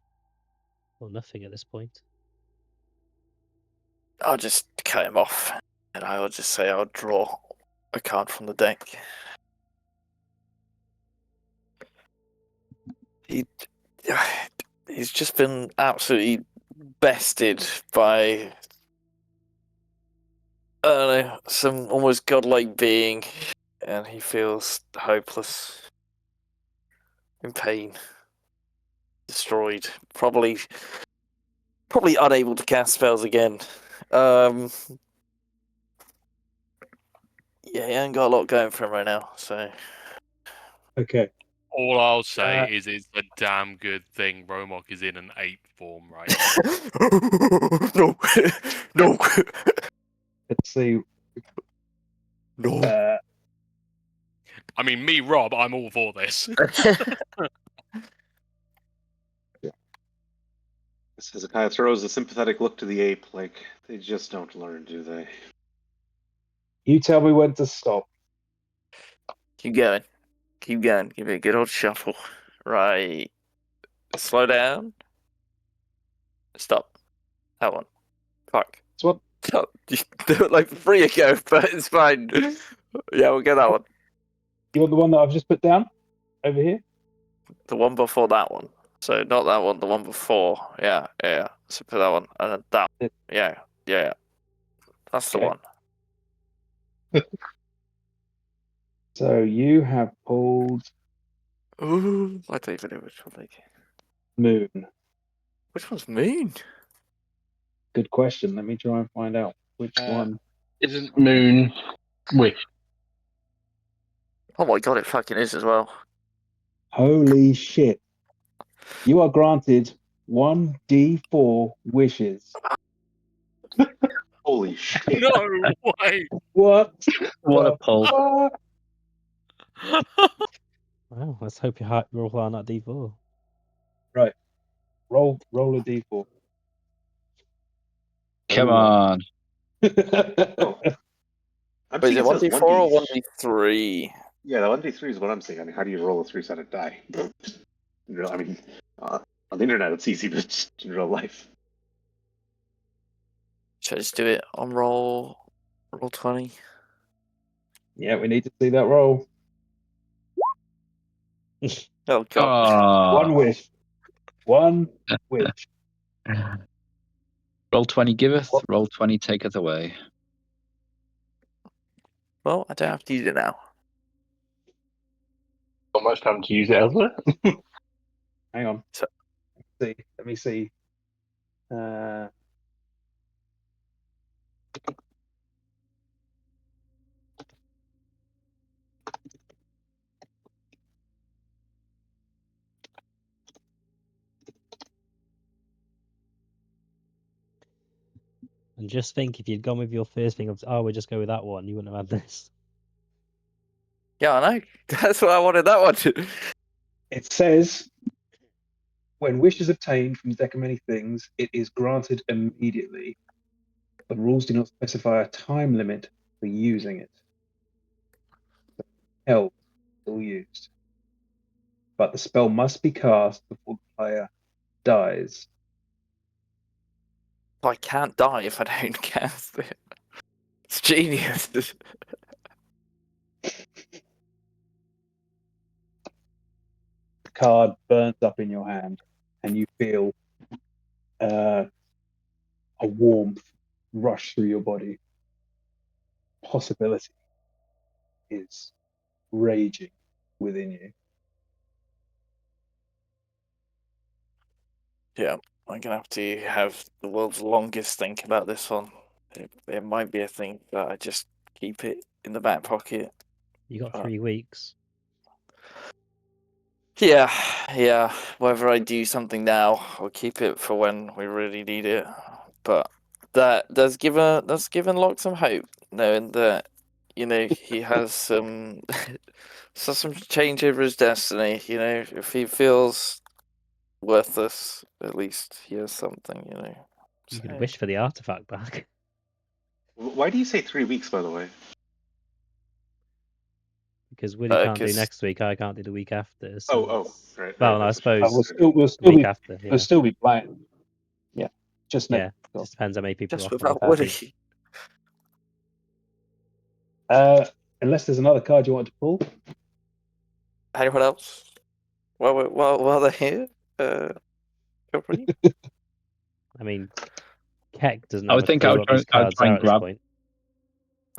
or nothing at this point. I'll just cut him off, and I will just say I'll draw a card from the deck. He's just been absolutely bested by, I don't know, some almost godlike being, and he feels hopeless, in pain, destroyed, probably unable to cast spells again. Yeah, he ain't got a lot going for him right now, so. Okay. All I'll say Uh, is it's a damn good thing Romok is in an ape form right No, no, Let's see. no. I mean, me, Rob, I'm all for this. Hezekiah throws a sympathetic look to the ape, like they just don't learn, do they? You tell me when to stop. Keep going. Keep going. Give it a good old shuffle. Right. Slow down. Stop. That one. Fuck. This one? Stop. You do it like 3 ago, but it's fine. Yeah, we'll get that one. You want the one that I've just put down over here? The one before that one. So not that one, the one before. Yeah. So put that one. And then that one. Yeah. That's the Okay. one. So you have pulled Ooh, I don't even know which one. Moon. Which one's Moon? Good question. Let me try and find out which one. Isn't Moon Wish? Oh my god, it fucking is as well. Holy shit. You are granted 1d4 wishes. Holy shit! No way! What? What a the pull. fuck? Well, let's hope you roll on that D4. Roll a d4. Come Oh. on. I'm Wait, is seeing it 1d4 says or 1d3? Yeah, the 1d3 is what I'm saying. I mean, how do you roll a 3-sided die? I mean, on the internet it's easy, but just in real life. Should I just do it on roll 20? Yeah, we need to see that roll. Oh god. One wish. One wish. Roll 20 giveth, What? roll 20 taketh away. Well, I don't have to use it now. Not much time to use it, elsewhere. Hang on. So- Let me see. And just think, if you'd gone with your first thing of, we'll just go with that one, you wouldn't have had this. Yeah, I know. That's what I wanted that one to. It says, when wish is obtained from the deck of many things, it is granted immediately. The rules do not specify a time limit for using it. Held, still used. But the spell must be cast before the player dies. I can't die if I don't cast it. It's genius. The card burns up in your hand, and you feel a warmth rush through your body. Possibility is raging within you. Yeah, I'm gonna have to have the world's longest think about this one. It might be a thing, but I just keep it in the back pocket. You got 3 weeks. Yeah. Whether I do something now or keep it for when we really need it, but that does give Locke some hope, knowing that he has some change over his destiny. If he feels worthless, at least he has something. You could So- wish for the artifact back. Why do you say 3 weeks, by the way? because Woody can't do 'cause- next week. I can't do the week after. So... Right. Well, right, I that's suppose We'll the still week be after. Yeah, we'll still be playing. Yeah, just yeah. next. week. Just depends how many people just are off on the without party. Woody. Unless there's another card you want to pull. Anyone else? While they're here, feel free. I mean, Keck doesn't I have would a think clue I would what try- these I would cards try and are at this grab- point.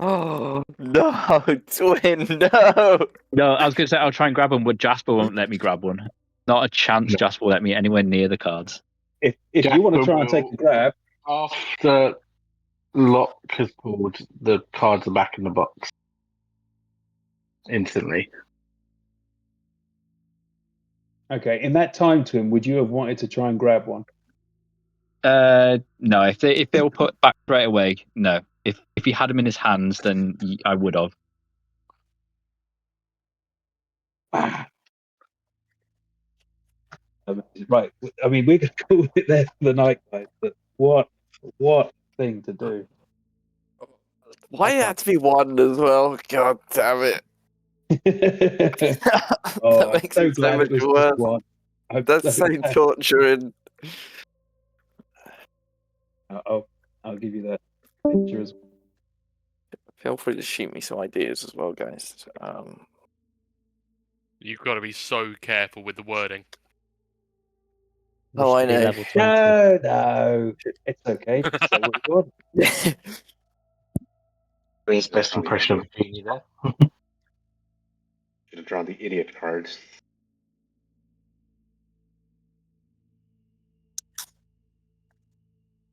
Oh no, twin, no! No, I was going to say I'll try and grab one, but Jasper won't let me grab one. Not a chance No. Jasper will let me anywhere near the cards. If you want to Jasper try and take will- a grab, After Lock has pulled, the cards are back in the box instantly. okay. In that time, Twin, would you have wanted to try and grab one? No, if they were put back straight away, no. If he had them in his hands, then I would have. Right. I mean, we're going to call it there for the night, guys. But what thing to do? Why it had to be one as well? God damn it! Oh, That makes it so much it was worse. just one. I'm That's so glad- torturing. I'll give you that picture as well. Feel free to shoot me some ideas as well, guys. You've got to be so careful with the wording. This Oh, I should be know. Level 20. No, it's okay. Just say what you want. His best impression of a genie there. Should have drawn the idiot cards.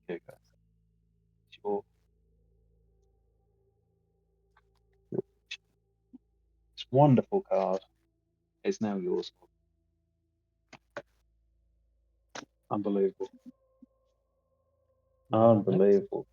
Okay, guys. Sure. This wonderful card is now yours. Unbelievable. Unbelievable.